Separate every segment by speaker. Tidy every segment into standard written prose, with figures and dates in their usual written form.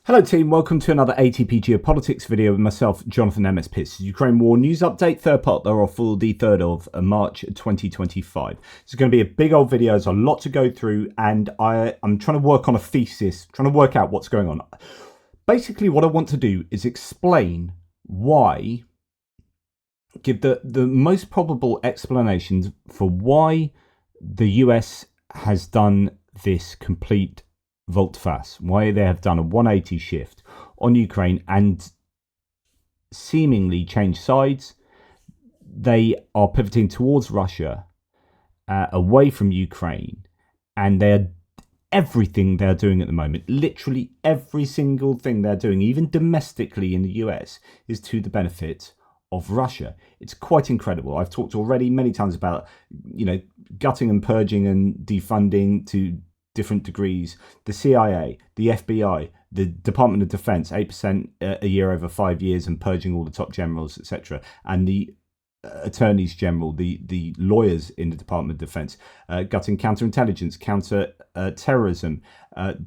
Speaker 1: Hello team, welcome to another ATP Geopolitics video with myself, Jonathan MS Pitts. Ukraine War News Update, third part thereof for the 3rd of March 2025. It's going to be a big old video, there's a lot to go through, and I'm trying to work on a thesis, trying to work out what's going on. Basically what I want to do is explain why, give the most probable explanations for why the US has done this complete volte-face, why they have done a 180 shift on Ukraine and seemingly changed sides. They are pivoting towards Russia, away from Ukraine, and everything they're doing at the moment, literally every single thing they're doing, even domestically in the US, is to the benefit of Russia. It's quite incredible. I've talked already many times about, gutting and purging and defunding to different degrees, the CIA, the FBI, the Department of Defense, 8% a year over 5 years, and purging all the top generals, etc., and the attorneys general, the lawyers in the Department of Defense, gutting counterintelligence, counter-terrorism,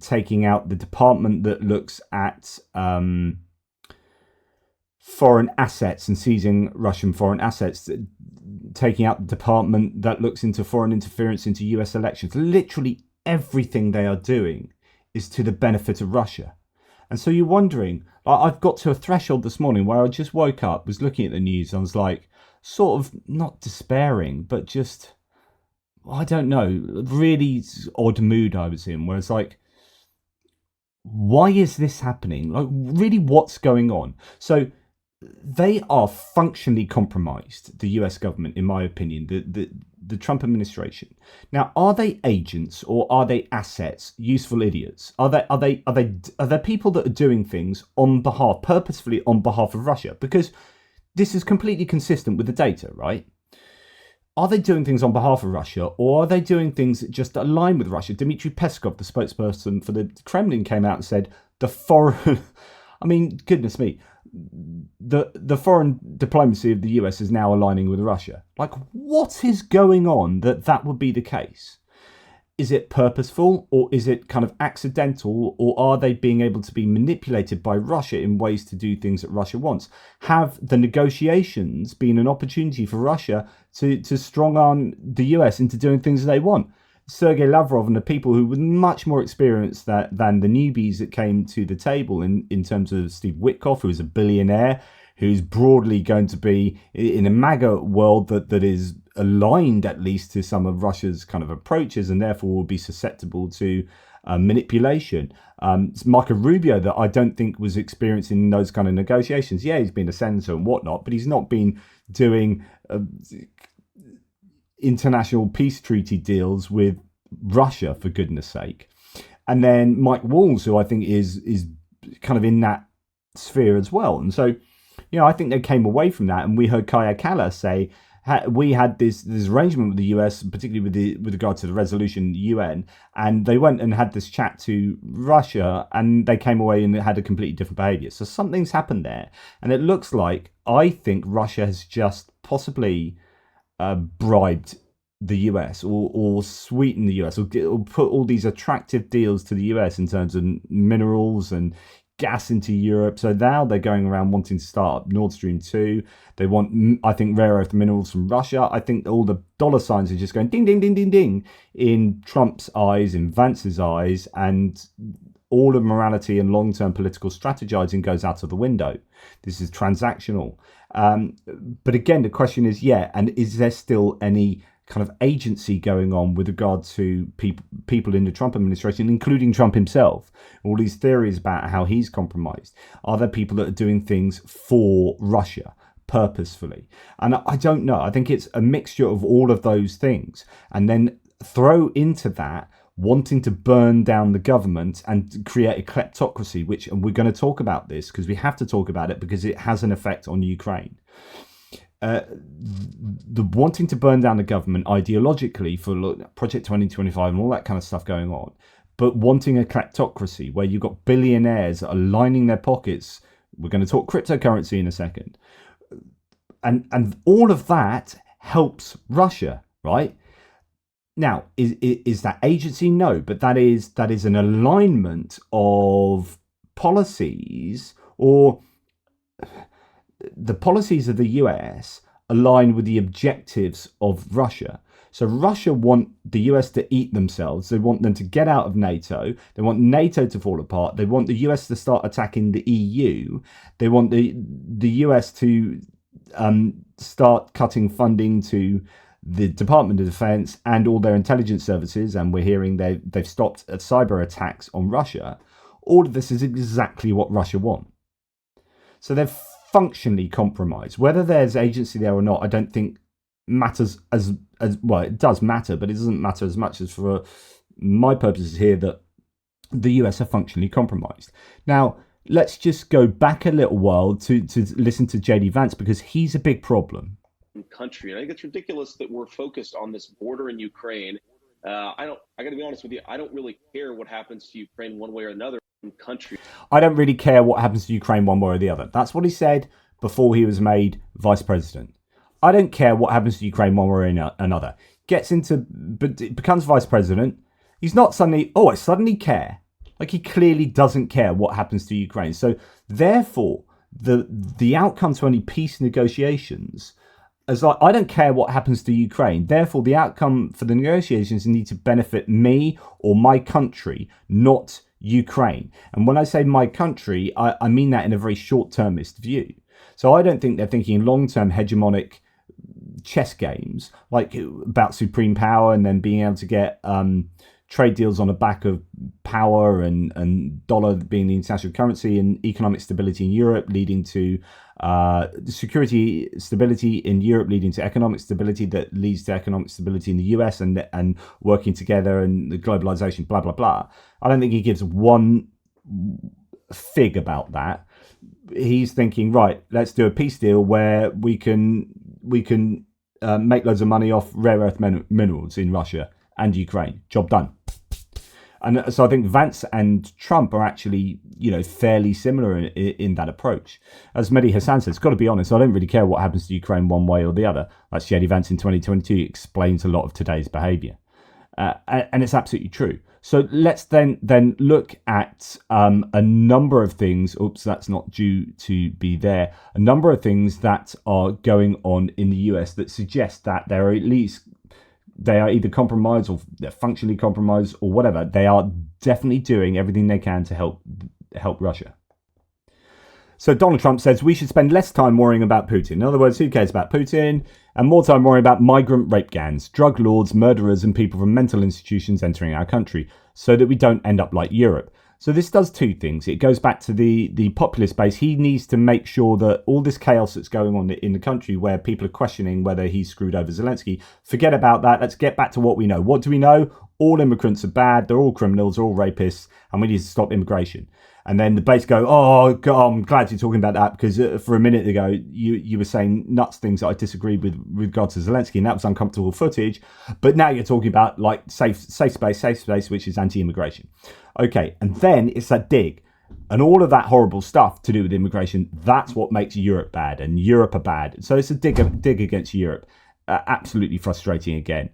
Speaker 1: taking out the department that looks at foreign assets and seizing Russian foreign assets, taking out the department that looks into foreign interference into US elections. Literally everything they are doing is to the benefit of Russia. And so you're wondering, I've got to a threshold this morning where I just woke up, was looking at the news, and I was like, sort of not despairing, but just, I don't know, really odd mood I was in, where it's like, why is this happening? Like, really, what's going on? So they are functionally compromised, the US government, in my opinion, the Trump administration. Now, are they agents or are they assets, useful idiots? Are they people that are doing things purposefully on behalf of Russia? Because this is completely consistent with the data, right? Are they doing things on behalf of Russia, or are they doing things that just align with Russia? Dmitry Peskov, the spokesperson for the Kremlin, came out and said the foreign, I mean, goodness me, the foreign diplomacy of the US is now aligning with Russia. Like, what is going on that would be the case? Is it purposeful, or is it kind of accidental, or are they being able to be manipulated by Russia in ways to do things that Russia wants? Have the negotiations been an opportunity for Russia to strong arm the US into doing things they want? Sergei Lavrov and the people who were much more experienced than the newbies that came to the table in terms of Steve Witkoff, who is a billionaire, who's broadly going to be in a MAGA world that is aligned at least to some of Russia's kind of approaches, and therefore will be susceptible to manipulation. It's Marco Rubio, that I don't think was experiencing those kind of negotiations. Yeah, he's been a senator and whatnot, but he's not been doing international peace treaty deals with Russia, for goodness sake. And then Mike Walls, who I think is kind of in that sphere as well. And so, I think they came away from that, and we heard Kaya Kalla say, we had this arrangement with the US, particularly with regard to the resolution in the UN, and they went and had this chat to Russia, and they came away and had a completely different behavior. So something's happened there, and it looks like, I think Russia has just possibly bribed the US or sweetened the US or put all these attractive deals to the US in terms of minerals and gas into Europe. So now they're going around wanting to start up Nord Stream 2. They want, I think, rare earth minerals from Russia. I think all the dollar signs are just going ding, ding, ding, ding, ding in Trump's eyes, in Vance's eyes, and all of morality and long-term political strategizing goes out of the window. This is transactional. But again, the question is, and is there still any kind of agency going on with regard to people in the Trump administration, including Trump himself? All these theories about how he's compromised. Are there people that are doing things for Russia purposefully? And I don't know. I think it's a mixture of all of those things. And then throw into that wanting to burn down the government and create a kleptocracy, and we're going to talk about this because we have to talk about it because it has an effect on Ukraine. The wanting to burn down the government ideologically for Project 2025 and all that kind of stuff going on, but wanting a kleptocracy where you've got billionaires that are lining their pockets. We're going to talk cryptocurrency in a second. And all of that helps Russia, right? Now, is that agency? No, but that is an alignment of policies or the policies of the US align with the objectives of Russia. So Russia want the US to eat themselves. They want them to get out of NATO. They want NATO to fall apart. They want the US to start attacking the EU. They want the US to start cutting funding to the Department of Defense and all their intelligence services. And we're hearing they've stopped cyber attacks on Russia. All of this is exactly what Russia want. So they're functionally compromised. Whether there's agency there or not, I don't think matters as well. It does matter, but it doesn't matter as much as for my purposes here that the US are functionally compromised. Now, let's just go back a little while to listen to JD Vance, because he's a big problem.
Speaker 2: Country, and I think it's ridiculous that we're focused on this border in Ukraine. I got to be honest with you, I don't really care what happens to Ukraine one way or another. Country.
Speaker 1: I don't really care what happens to Ukraine one way or the other. That's what he said before he was made vice president. I don't care what happens to Ukraine one way or another. Becomes vice president. He's not suddenly, I suddenly care. Like, he clearly doesn't care what happens to Ukraine. So therefore, the outcome to any peace negotiations, as like, I don't care what happens to Ukraine. Therefore, the outcome for the negotiations need to benefit me or my country, not Ukraine. And when I say my country, I mean that in a very short-termist view. So I don't think they're thinking long-term hegemonic chess games, like about supreme power and then being able to get trade deals on the back of power and dollar being the international currency and economic stability in Europe leading to security stability in Europe leading to economic stability that leads to economic stability in the US and working together and the globalization, blah, blah, blah. I don't think he gives one fig about that. He's thinking, right, let's do a peace deal where we can make loads of money off rare earth minerals in Russia and Ukraine. Job done. And so I think Vance and Trump are actually, fairly similar in that approach. As Mehdi Hassan says, got to be honest, I don't really care what happens to Ukraine one way or the other. That's JD Vance in 2022 explains a lot of today's behaviour. And it's absolutely true. So let's then look at a number of things. Oops, that's not due to be there. A number of things that are going on in the US that suggest that they are either compromised or they're functionally compromised or whatever. They are definitely doing everything they can to help Russia. So Donald Trump says we should spend less time worrying about Putin. In other words, who cares about Putin? And more time worrying about migrant rape gangs, drug lords, murderers, and people from mental institutions entering our country, so that we don't end up like Europe. So this does two things. It goes back to the populist base. He needs to make sure that all this chaos that's going on in the country where people are questioning whether he's screwed over Zelenskyy, forget about that. Let's get back to what we know. What do we know? All immigrants are bad. They're all criminals. They're all rapists. And we need to stop immigration. And then the base go, oh, God, I'm glad you're talking about that, because for a minute ago, you were saying nuts things that I disagreed with regard to Zelenskyy, and that was uncomfortable footage. But now you're talking about like safe space, which is anti-immigration. Okay, and then it's that dig. And all of that horrible stuff to do with immigration, that's what makes Europe bad, and Europe are bad. So it's a dig against Europe. Absolutely frustrating again.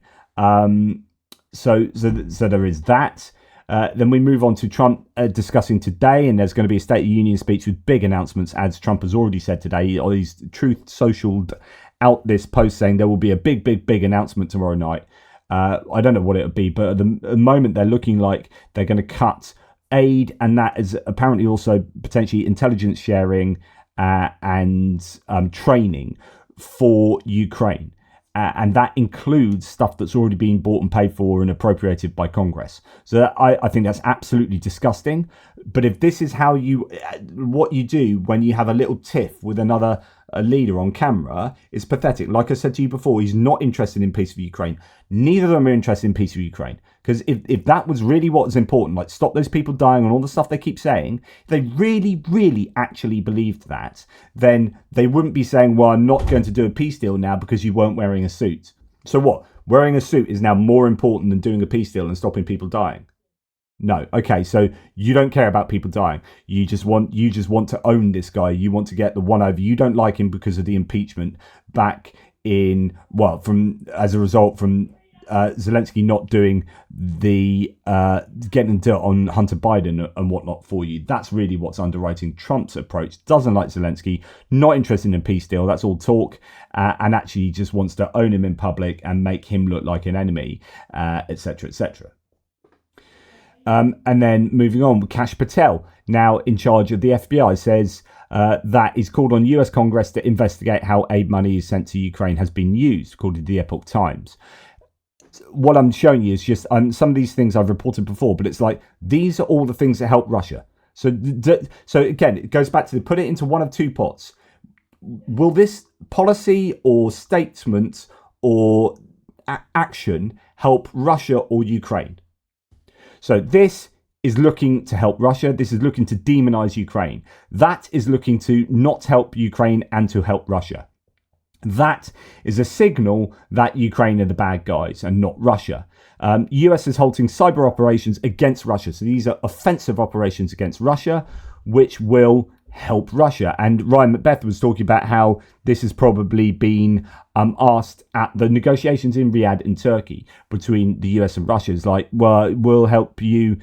Speaker 1: So there is that. Then we move on to Trump discussing today, and there's going to be a State of the Union speech with big announcements, as Trump has already said today. Or he's Truth Socialed out this post saying there will be a big announcement tomorrow night. I don't know what it'll be, but at the moment they're looking like they're going to cut aid, and that is apparently also potentially intelligence sharing and training for Ukraine. And that includes stuff that's already been bought and paid for and appropriated by Congress. So I think that's absolutely disgusting. But if this is what you do when you have a little tiff with another leader on camera, it's pathetic. Like I said to you before, he's not interested in peace for Ukraine. Neither of them are interested in peace for Ukraine. Because if that was really what was important, like stop those people dying and all the stuff they keep saying, if they really, really actually believed that, then they wouldn't be saying, well, I'm not going to do a peace deal now because you weren't wearing a suit. So what? Wearing a suit is now more important than doing a peace deal and stopping people dying? No. Okay, so you don't care about people dying. You just want to own this guy. You want to get the one over. You don't like him because of the impeachment back in, well, as a result from Zelenskyy not doing the getting dirt on Hunter Biden and whatnot for you. That's really what's underwriting Trump's approach. Doesn't like Zelenskyy, not interested in a peace deal. That's all talk, and actually just wants to own him in public and make him look like an enemy, etc., etc. And then moving on, Kash Patel, now in charge of the FBI, says that he's called on US Congress to investigate how aid money is sent to Ukraine has been used, according to the Epoch Times. What I'm showing you is just some of these things I've reported before, but it's like these are all the things that help Russia. So again, it goes back to put it into one of two pots. Will this policy or statement or action help Russia or Ukraine? So this is looking to help Russia. This is looking to demonize Ukraine. That is looking to not help Ukraine and to help Russia. That is a signal that Ukraine are the bad guys and not Russia. US is halting cyber operations against Russia. So these are offensive operations against Russia, which will help Russia. And Ryan Macbeth was talking about how this has probably been asked at the negotiations in Riyadh in Turkey between the US and Russia. It's like, well, we'll help you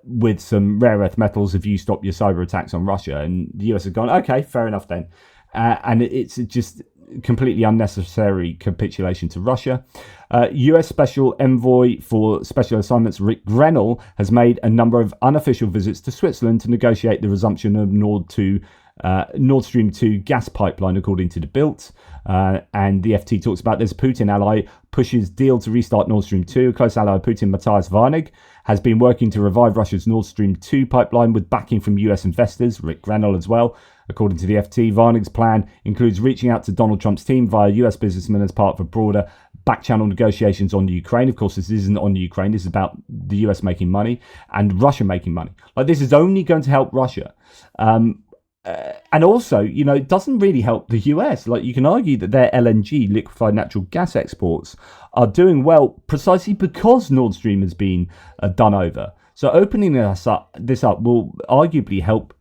Speaker 1: with some rare earth metals if you stop your cyber attacks on Russia. And the US has gone, okay, fair enough then. And it's just completely unnecessary capitulation to Russia. US Special Envoy for Special Assignments Rick Grenell has made a number of unofficial visits to Switzerland to negotiate the resumption of Nord Stream 2 gas pipeline, according to the Bild. And the FT talks about this Putin ally pushes deal to restart Nord Stream 2. A close ally of Putin, Matthias Warnig, has been working to revive Russia's Nord Stream 2 pipeline with backing from US investors, Rick Grenell as well. According to the FT, Warnig's plan includes reaching out to Donald Trump's team via US businessmen as part of a broader back-channel negotiations on Ukraine. Of course, this isn't on Ukraine. This is about the US making money and Russia making money. Like, this is only going to help Russia. And also, you know, it doesn't really help the US. Like, you can argue that their LNG, liquefied natural gas exports, are doing well precisely because Nord Stream has been done over. So opening this up will arguably help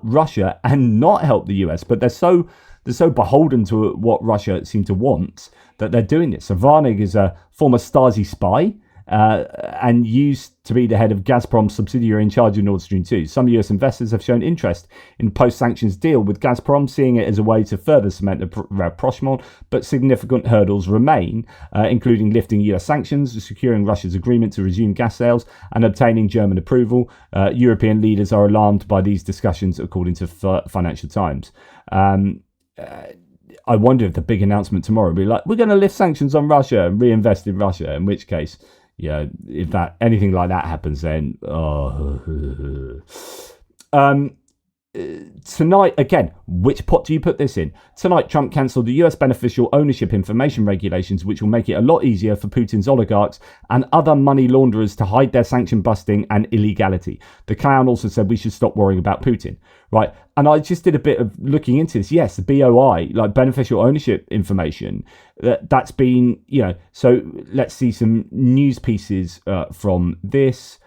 Speaker 1: Russia and not help the US, but they're so beholden to what Russia seem to want that they're doing this. So Warnig is a former Stasi spy and used to be the head of Gazprom's subsidiary in charge of Nord Stream 2. Some US investors have shown interest in post-sanctions deal with Gazprom, seeing it as a way to further cement the rapprochement, but significant hurdles remain, including lifting US sanctions, securing Russia's agreement to resume gas sales, and obtaining German approval. European leaders are alarmed by these discussions, according to Financial Times. I wonder if the big announcement tomorrow will be like, we're going to lift sanctions on Russia and reinvest in Russia, in which case, yeah, if that anything like that happens, then tonight, again, which pot do you put this in? Tonight, Trump cancelled the US beneficial ownership information regulations, which will make it a lot easier for Putin's oligarchs and other money launderers to hide their sanction busting and illegality. The clown also said we should stop worrying about Putin, right? And I just did a bit of looking into this. Yes, the BIOI, like beneficial ownership information, that's been, you know, so let's see some news pieces from this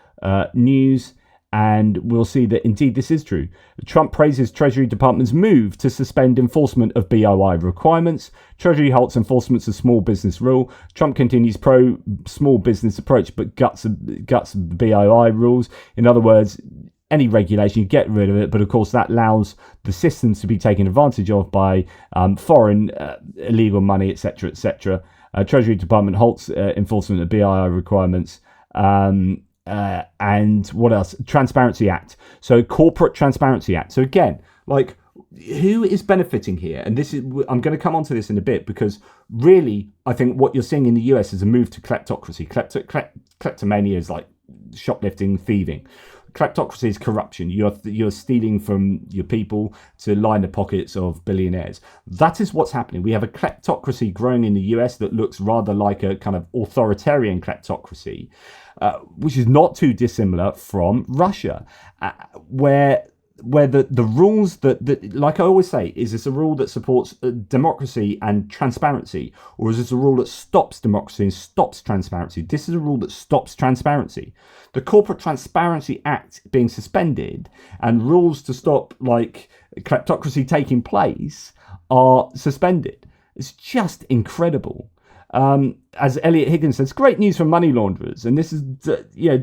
Speaker 1: news. And we'll see that indeed this is true. Trump praises Treasury Department's move to suspend enforcement of BIOI requirements. Treasury halts enforcement of small business rule. Trump continues pro-small business approach, but guts BIOI rules. In other words, any regulation, you get rid of it, but of course that allows the systems to be taken advantage of by foreign illegal money, etc., etc. Treasury Department halts enforcement of BIOI requirements. And what else? Transparency Act. So Corporate Transparency Act. So again, like, who is benefiting here? And this is, I'm going to come on to this in a bit, because really, I think what you're seeing in the US is a move to kleptocracy. Kleptomania is like shoplifting, thieving. Kleptocracy is corruption. You're stealing from your people to line the pockets of billionaires. That is what's happening. We have a kleptocracy growing in the US that looks rather like a kind of authoritarian kleptocracy, which is not too dissimilar from Russia, where the rules that, like I always say, is this a rule that supports democracy and transparency, or is this a rule that stops democracy and stops transparency? This is a rule that stops transparency. The Corporate Transparency Act being suspended and rules to stop like kleptocracy taking place are suspended. It's just incredible. As Elliot Higgins says, great news for money launderers. And this is,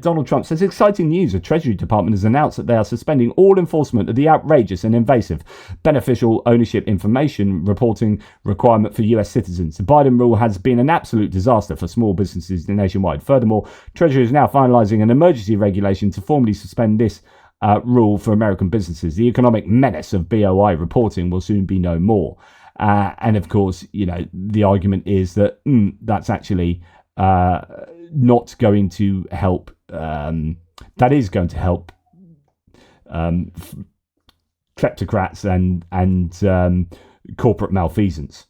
Speaker 1: Donald Trump says, exciting news. The Treasury Department has announced that they are suspending all enforcement of the outrageous and invasive beneficial ownership information reporting requirement for US citizens. The Biden rule has been an absolute disaster for small businesses nationwide. Furthermore, Treasury is now finalizing an emergency regulation to formally suspend this rule for American businesses. The economic menace of BOI reporting will soon be no more. And of course, the argument is that that's actually not going to help. That is going to help kleptocrats and corporate malfeasance.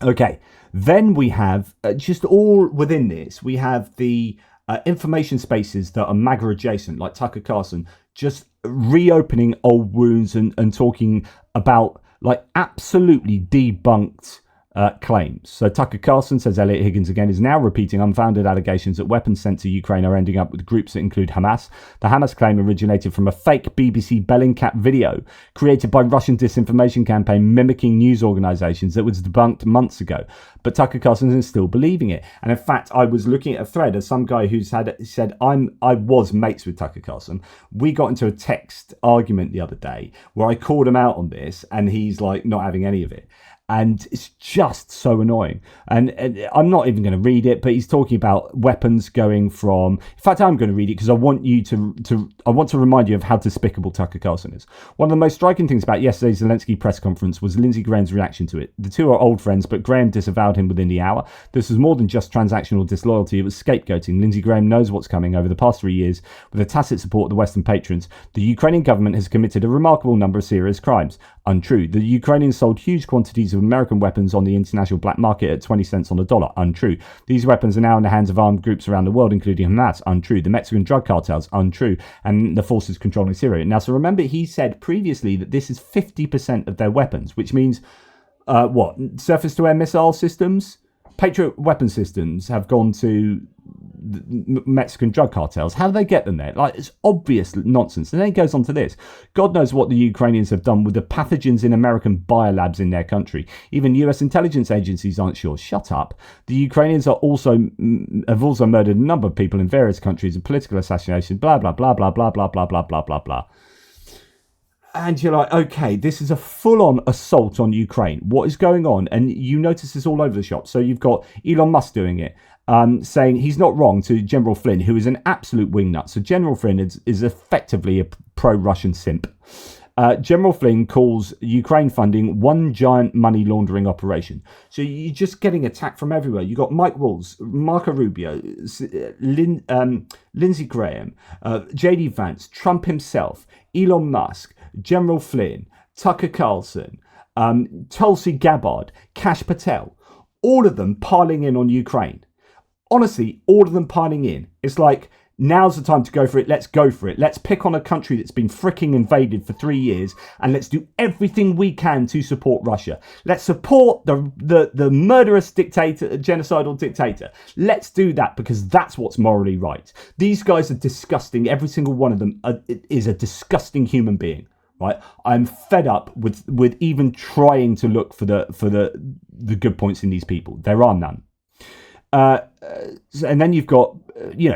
Speaker 1: Okay, then we have just all within this. We have the information spaces that are MAGA adjacent, like Tucker Carlson, just reopening old wounds and talking about like absolutely debunked claims. So Tucker Carlson says Elliot Higgins again is now repeating unfounded allegations that weapons sent to Ukraine are ending up with groups that include Hamas. The Hamas claim originated from a fake BBC Bellingcat video created by Russian disinformation campaign mimicking news organizations that was debunked months ago. But Tucker Carlson is still believing it. And in fact, I was looking at a thread of some guy who's said I was mates with Tucker Carlson. We got into a text argument the other day where I called him out on this, and he's like not having any of it. And it's just so annoying. And I'm not even going to read it, but he's talking about weapons going from... In fact, I'm going to read it because I want you I want to remind you of how despicable Tucker Carlson is. One of the most striking things about yesterday's Zelenskyy press conference was Lindsey Graham's reaction to it. The two are old friends, but Graham disavowed him within the hour. This was more than just transactional disloyalty. It was scapegoating. Lindsey Graham knows what's coming. Over the past 3 years, with the tacit support of the Western patrons, the Ukrainian government has committed a remarkable number of serious crimes. Untrue. The Ukrainians sold huge quantities of American weapons on the international black market at 20 cents on the dollar. Untrue. These weapons are now in the hands of armed groups around the world, including Hamas. Untrue. The Mexican drug cartels. Untrue. And the forces controlling Syria. Now, so remember, he said previously that this is 50% of their weapons, which means surface-to-air missile systems? Patriot weapon systems have gone to the Mexican drug cartels. How do they get them there? Like, it's obvious nonsense. And then he goes on to this. God knows what the Ukrainians have done with the pathogens in American biolabs in their country. Even US intelligence agencies aren't sure. Shut up. The Ukrainians have also murdered a number of people in various countries and political assassination, blah, blah, blah, blah, blah, blah, blah, blah, blah, blah, blah. And you're like, okay, this is a full-on assault on Ukraine. What is going on? And you notice this all over the shop. So you've got Elon Musk doing it, saying he's not wrong to General Flynn, who is an absolute wingnut. So General Flynn is effectively a pro-Russian simp. General Flynn calls Ukraine funding one giant money laundering operation. So you're just getting attacked from everywhere. You got Mike Waltz, Marco Rubio, Lindsey Graham, JD Vance, Trump himself, Elon Musk, General Flynn, Tucker Carlson, Tulsi Gabbard, Kash Patel, all of them piling in on Ukraine. Honestly, all of them piling in. It's like, now's the time to go for it. Let's go for it. Let's pick on a country that's been fricking invaded for 3 years, and let's do everything we can to support Russia. Let's support the murderous dictator, genocidal dictator. Let's do that because that's what's morally right. These guys are disgusting. Every single one of them is a disgusting human being. Right? I'm fed up with even trying to look for the good points in these people. There are none. And then you've got,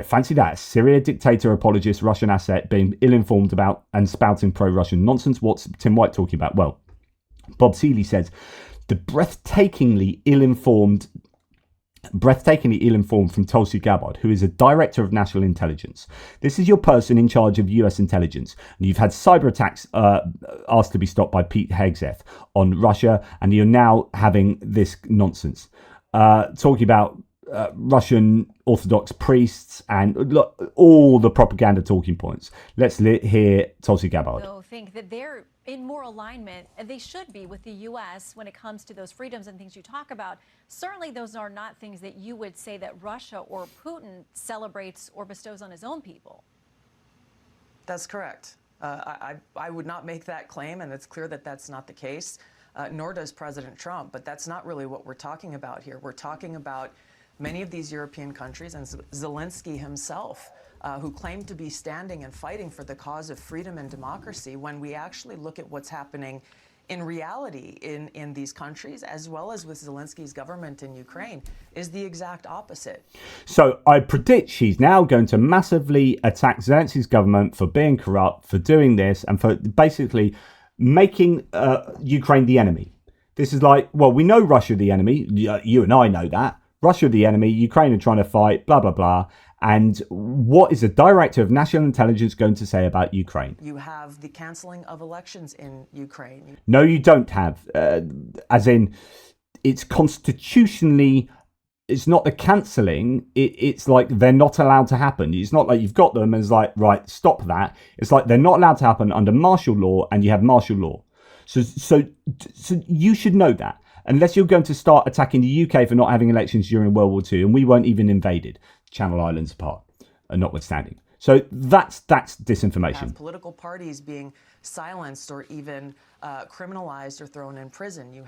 Speaker 1: fancy that, Syria dictator apologist, Russian asset being ill-informed about and spouting pro-Russian nonsense. What's Tim White talking about? Well, Bob Seeley says, the breathtakingly ill-informed from Tulsi Gabbard, who is a director of national intelligence. This is your person in charge of US intelligence. And you've had cyber attacks asked to be stopped by Pete Hegseth on Russia, and you're now having this nonsense. Talking about Russian Orthodox priests and all the propaganda talking points. Let's hear Tulsi Gabbard.
Speaker 3: I think that they're in more alignment, and they should be, with the U.S. when it comes to those freedoms and things you talk about. Certainly those are not things that you would say that Russia or Putin celebrates or bestows on his own people.
Speaker 4: That's correct. I would not make that claim, and it's clear that that's not the case, nor does President Trump. But that's not really what we're talking about here. We're talking about many of these European countries and Zelenskyy himself, who claimed to be standing and fighting for the cause of freedom and democracy, when we actually look at what's happening in reality, in these countries, as well as with Zelensky's government in Ukraine, is the exact opposite.
Speaker 1: So I predict she's now going to massively attack Zelensky's government for being corrupt, for doing this, and for basically making Ukraine the enemy. This is like, well, we know Russia the enemy. You and I know that. Russia the enemy, Ukraine are trying to fight, blah, blah, blah. And what is the Director of National Intelligence going to say about Ukraine?
Speaker 4: You have the cancelling of elections in Ukraine.
Speaker 1: No, you don't have. As in, it's constitutionally, it's not the cancelling. It's like they're not allowed to happen. It's not like you've got them and it's like, right, stop that. It's like they're not allowed to happen under martial law, and you have martial law. So you should know that. Unless you're going to start attacking the UK for not having elections during World War II, and we weren't even invaded, Channel Islands apart, notwithstanding. So that's disinformation.
Speaker 4: Have political parties being silenced or even criminalized or thrown in prison.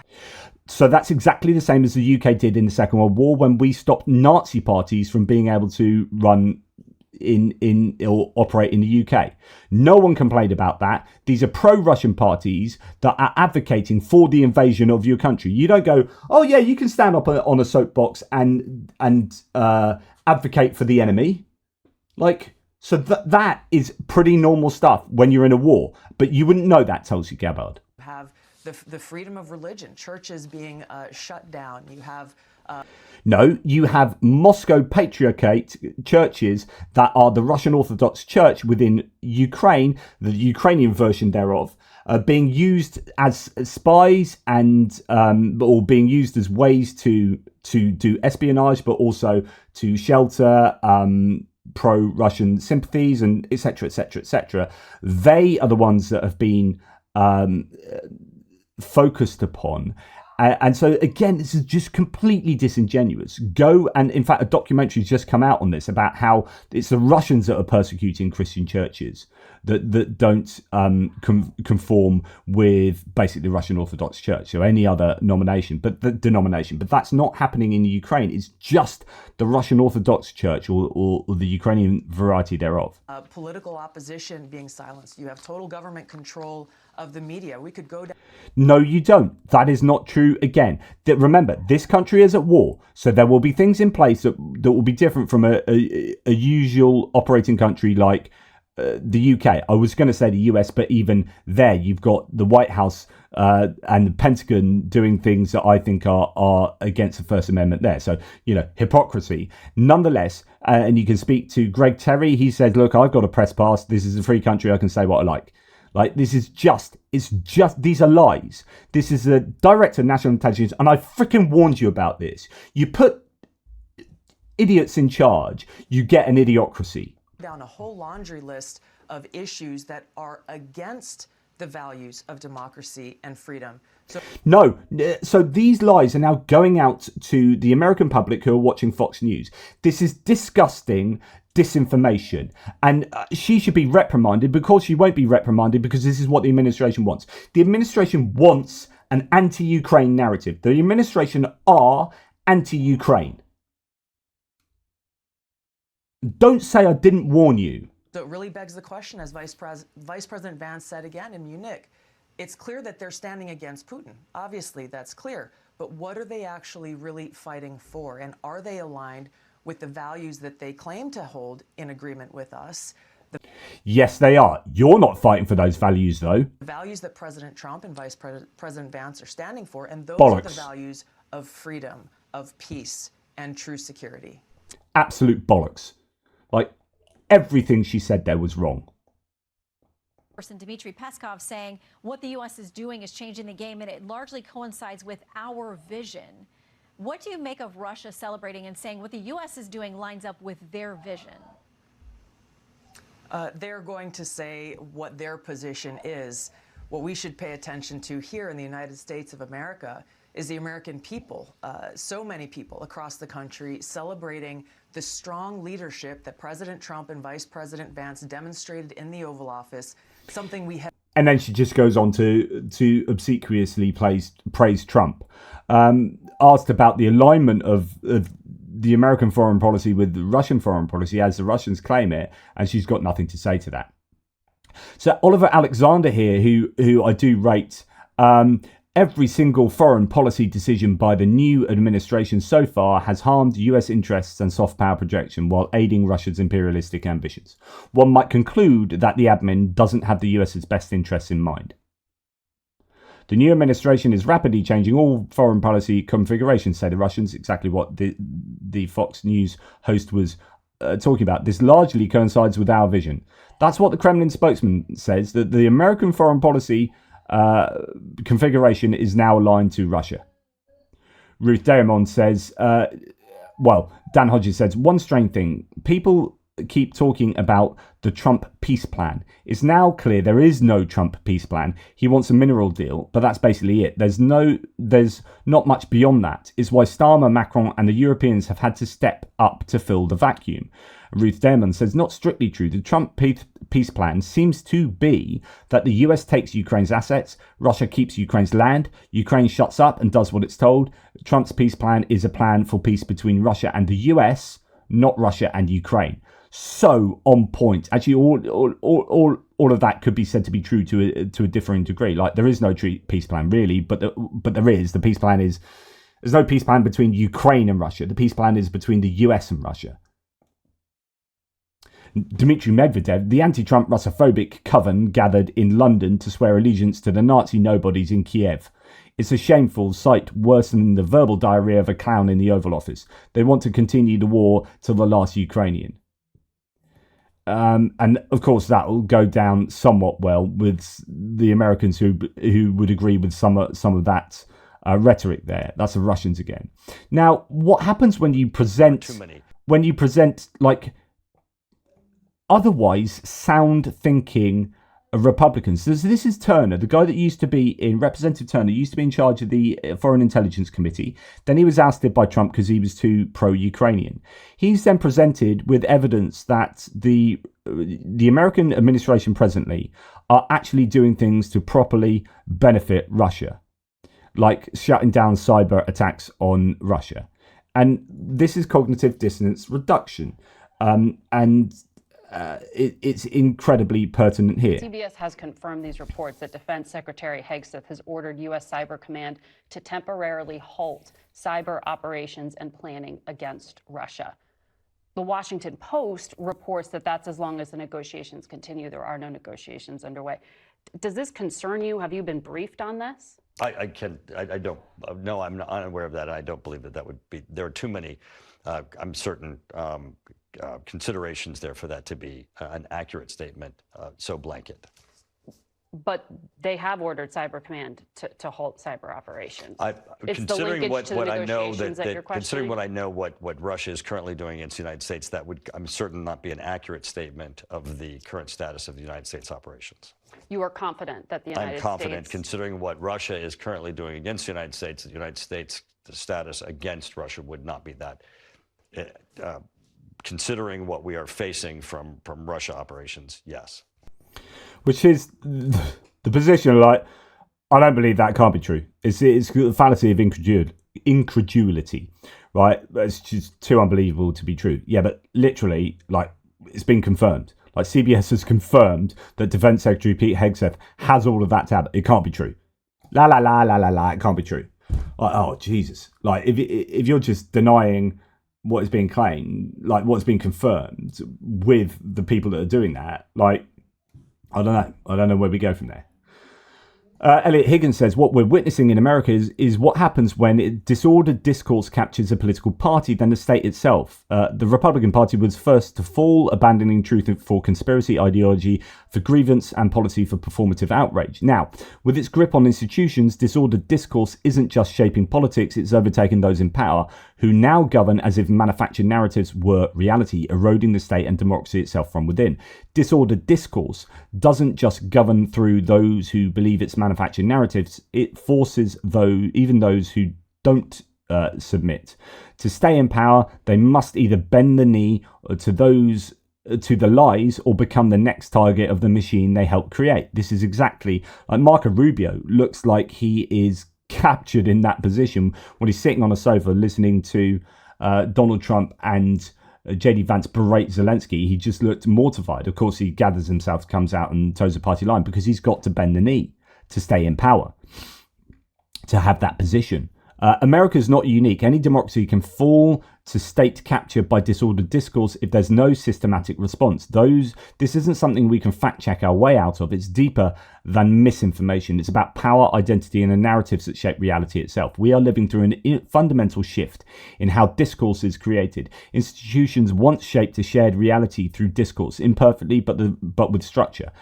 Speaker 1: So that's exactly the same as the UK did in the Second World War when we stopped Nazi parties from being able to run in or operate in the UK. No one complained about that. These are pro-Russian parties that are advocating for the invasion of your country. You don't go, oh yeah, you can stand up on a soapbox and advocate for the enemy. Like, so that is pretty normal stuff when you're in a war. But you wouldn't know that, Tulsi Gabbard.
Speaker 4: Have the freedom of religion, churches being shut down. You have
Speaker 1: No, you have Moscow Patriarchate churches that are the Russian Orthodox Church within Ukraine, the Ukrainian version thereof, being used as spies and or being used as ways to do espionage, but also to shelter pro-Russian sympathies and etc., etc., etc. They are the ones that have been focused upon. And so, again, this is just completely disingenuous. Go, and in fact, a documentary's just come out on this about how it's the Russians that are persecuting Christian churches that don't conform with basically the Russian Orthodox Church or any other denomination. But that's not happening in Ukraine. It's just the Russian Orthodox Church or the Ukrainian variety thereof.
Speaker 4: Political opposition being silenced. You have total government control of the media. We could go down.
Speaker 1: No, you don't. That is not true. Again, remember, this country is at war, so there will be things in place that will be different from a usual operating country like the UK. I was going to say the US, but even there, you've got the White House and the Pentagon doing things that I think are against the First Amendment there. So, hypocrisy. Nonetheless, and you can speak to Greg Terry. He says, look, I've got a press pass. This is a free country. I can say what I like. Like, these are lies. This is the Director of National Intelligence, and I freaking warned you about this. You put idiots in charge, you get an idiocracy.
Speaker 4: Down a whole laundry list of issues that are against the values of democracy and freedom. So these lies are now going out to the American public who are watching Fox News. This is disgusting disinformation, and she should be reprimanded, because she won't be reprimanded because this is what the administration wants. The administration wants an anti-Ukraine narrative. The administration are anti-Ukraine. Don't say I didn't warn you. So it really begs the question, as Vice President Vance said again in Munich, it's clear that they're standing against Putin. Obviously, that's clear. But what are they actually really fighting for? And are they aligned with the values that they claim to hold in agreement with us?
Speaker 1: Yes, they are. You're not fighting for those values, though.
Speaker 4: The values that President Trump and President Vance are standing for, and those
Speaker 1: Bollocks.
Speaker 4: are the values of freedom, of peace, and true security.
Speaker 1: Absolute bollocks. Like, everything she said there was wrong.
Speaker 3: Dmitry Peskov saying what the U.S. is doing is changing the game, and it largely coincides with our vision. What do you make of Russia celebrating and saying what the U.S. is doing lines up with their vision?
Speaker 4: They're going to say what their position is. What we should pay attention to here in the United States of America is the American people, so many people across the country celebrating the strong leadership that President Trump and Vice President Vance demonstrated in the Oval Office, something we have.
Speaker 1: And then she just goes on to obsequiously praise Trump. Asked about the alignment of the American foreign policy with the Russian foreign policy, as the Russians claim it, and she's got nothing to say to that. So Oliver Alexander here, who I do rate Every single foreign policy decision by the new administration so far has harmed US interests and soft power projection while aiding Russia's imperialistic ambitions. One might conclude that the admin doesn't have the US's best interests in mind. The new administration is rapidly changing all foreign policy configurations, say the Russians, exactly what the Fox News host was talking about. This largely coincides with our vision. That's what the Kremlin spokesman says, that the American foreign policy configuration is now aligned to Russia. Ruth Diamond says, Dan Hodges says, one strange thing, people keep talking about the Trump peace plan. It's now clear there is no Trump peace plan. He wants a mineral deal, but that's basically it. There's not much beyond that. It's why Starmer, Macron and the Europeans have had to step up to fill the vacuum. Ruth Diamond says, not strictly true. The Trump peace plan seems to be that the US takes Ukraine's assets, Russia keeps Ukraine's land, Ukraine shuts up and does what it's told. Trump's peace plan is a plan for peace between Russia and the US, not Russia and Ukraine. So on point. Actually, all of that could be said to be true to a differing degree. Like, there is no peace plan really, but there is. The peace plan is, there's no peace plan between Ukraine and Russia. The peace plan is between the US and Russia. Dmitry Medvedev, the anti-Trump Russophobic coven, gathered in London to swear allegiance to the Nazi nobodies in Kiev. It's a shameful sight, worse than the verbal diarrhea of a clown in the Oval Office. They want to continue the war till the last Ukrainian. And of course that will go down somewhat well with the Americans who would agree with some of that rhetoric there. That's the Russians again. Now, what happens when you present like otherwise sound thinking Republicans? This is Turner, the guy that used to be in Representative Turner, used to be in charge of the Foreign Intelligence Committee. Then he was ousted by Trump because he was too pro-Ukrainian. He's then presented with evidence that the American administration presently are actually doing things to properly benefit Russia, like shutting down cyber attacks on Russia. And this is cognitive dissonance reduction. It's incredibly pertinent here.
Speaker 5: CBS has confirmed these reports that Defense Secretary Hegseth has ordered U.S. Cyber Command to temporarily halt cyber operations and planning against Russia. The Washington Post reports that that's as long as the negotiations continue. There are no negotiations underway. Does this concern you? Have you been briefed on this?
Speaker 6: I don't. No, I'm not unaware of that. I don't believe that would be. There are too many. I'm certain. Considerations there for that to be an accurate statement, so blanket.
Speaker 5: But they have ordered Cyber Command to halt cyber operations.
Speaker 6: Considering what I know considering what I know what Russia is currently doing against the United States, that would, I'm certain, not be an accurate statement of the current status of the United States operations.
Speaker 5: You are confident that the United States...
Speaker 6: I'm confident, considering what Russia is currently doing against the United States, the status against Russia would not be that. Considering what we are facing from Russia operations, yes.
Speaker 1: Which is the position, like, I don't believe that can't be true. It's the fallacy of incredulity, right? It's just too unbelievable to be true. Yeah, but literally, like, it's been confirmed. Like, CBS has confirmed that Defense Secretary Pete Hegseth has all of that tab. It can't be true. La la la la la la. It can't be true. Like, oh Jesus! Like, if you're just denying what is being claimed, like what's been confirmed with the people that are doing that, like, I don't know where we go from there. Elliot Higgins says, what we're witnessing in America is what happens when disordered discourse captures a political party than the state itself. The Republican Party was first to fall, abandoning truth for conspiracy ideology, for grievance and policy for performative outrage. Now, with its grip on institutions, disordered discourse isn't just shaping politics, it's overtaken those in power, who now govern as if manufactured narratives were reality, eroding the state and democracy itself from within. Disordered discourse doesn't just govern through those who believe it's manufactured narratives, it forces even those who don't submit. To stay in power, they must either bend the knee to the lies or become the next target of the machine they helped create. This is exactly like Marco Rubio looks like he is captured in that position when he's sitting on a sofa listening to Donald Trump and JD Vance berate Zelenskyy. He just looked mortified. Of course, he gathers himself, comes out and toes the party line because he's got to bend the knee to stay in power, to have that position. America is not unique. Any democracy can fall to state capture by disordered discourse if there's no systematic response. This isn't something we can fact check our way out of. It's deeper than misinformation. It's about power, identity, and the narratives that shape reality itself. We are living through a fundamental shift in how discourse is created. Institutions once shaped a shared reality through discourse, imperfectly, but with structure.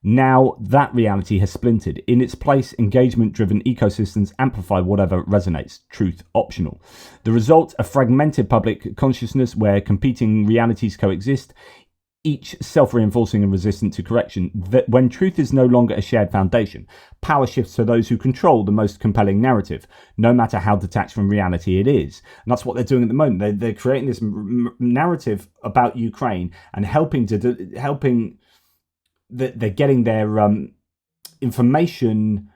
Speaker 1: Now that reality has splintered. In its place, engagement-driven ecosystems amplify whatever resonates, truth optional. The result, a fragmented public consciousness where competing realities coexist, each self-reinforcing and resistant to correction. That when truth is no longer a shared foundation, power shifts to those who control the most compelling narrative, no matter how detached from reality it is. And that's what they're doing at the moment. They're creating this narrative about Ukraine and they're getting their information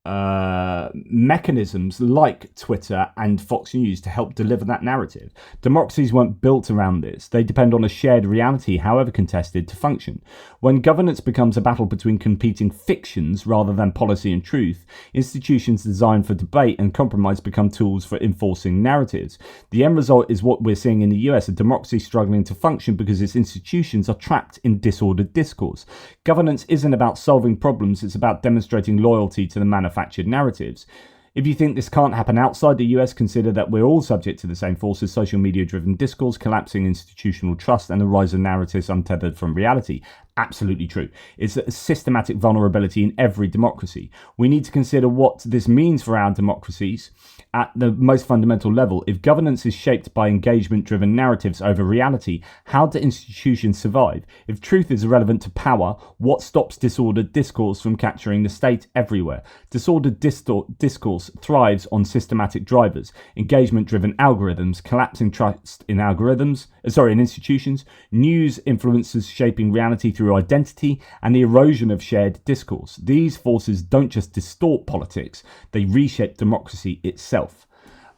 Speaker 1: mechanisms like Twitter and Fox News to help deliver that narrative. Democracies weren't built around this. They depend on a shared reality, however contested, to function. When governance becomes a battle between competing fictions rather than policy and truth, institutions designed for debate and compromise become tools for enforcing narratives. The end result is what we're seeing in the US, a democracy struggling to function because its institutions are trapped in disordered discourse. Governance isn't about solving problems, it's about demonstrating loyalty to the manufactured narratives. If you think this can't happen outside the US, consider that we're all subject to the same forces: social media-driven discourse, collapsing institutional trust, and the rise of narratives untethered from reality. Absolutely true. It's a systematic vulnerability in every democracy. We need to consider what this means for our democracies at the most fundamental level. If governance is shaped by engagement-driven narratives over reality, how do institutions survive? If truth is irrelevant to power, what stops disordered discourse from capturing the state everywhere? Disordered discourse thrives on systematic drivers, engagement-driven algorithms, collapsing trust in in institutions, news influences shaping reality through identity, and the erosion of shared discourse. These forces don't just distort politics, they reshape democracy itself.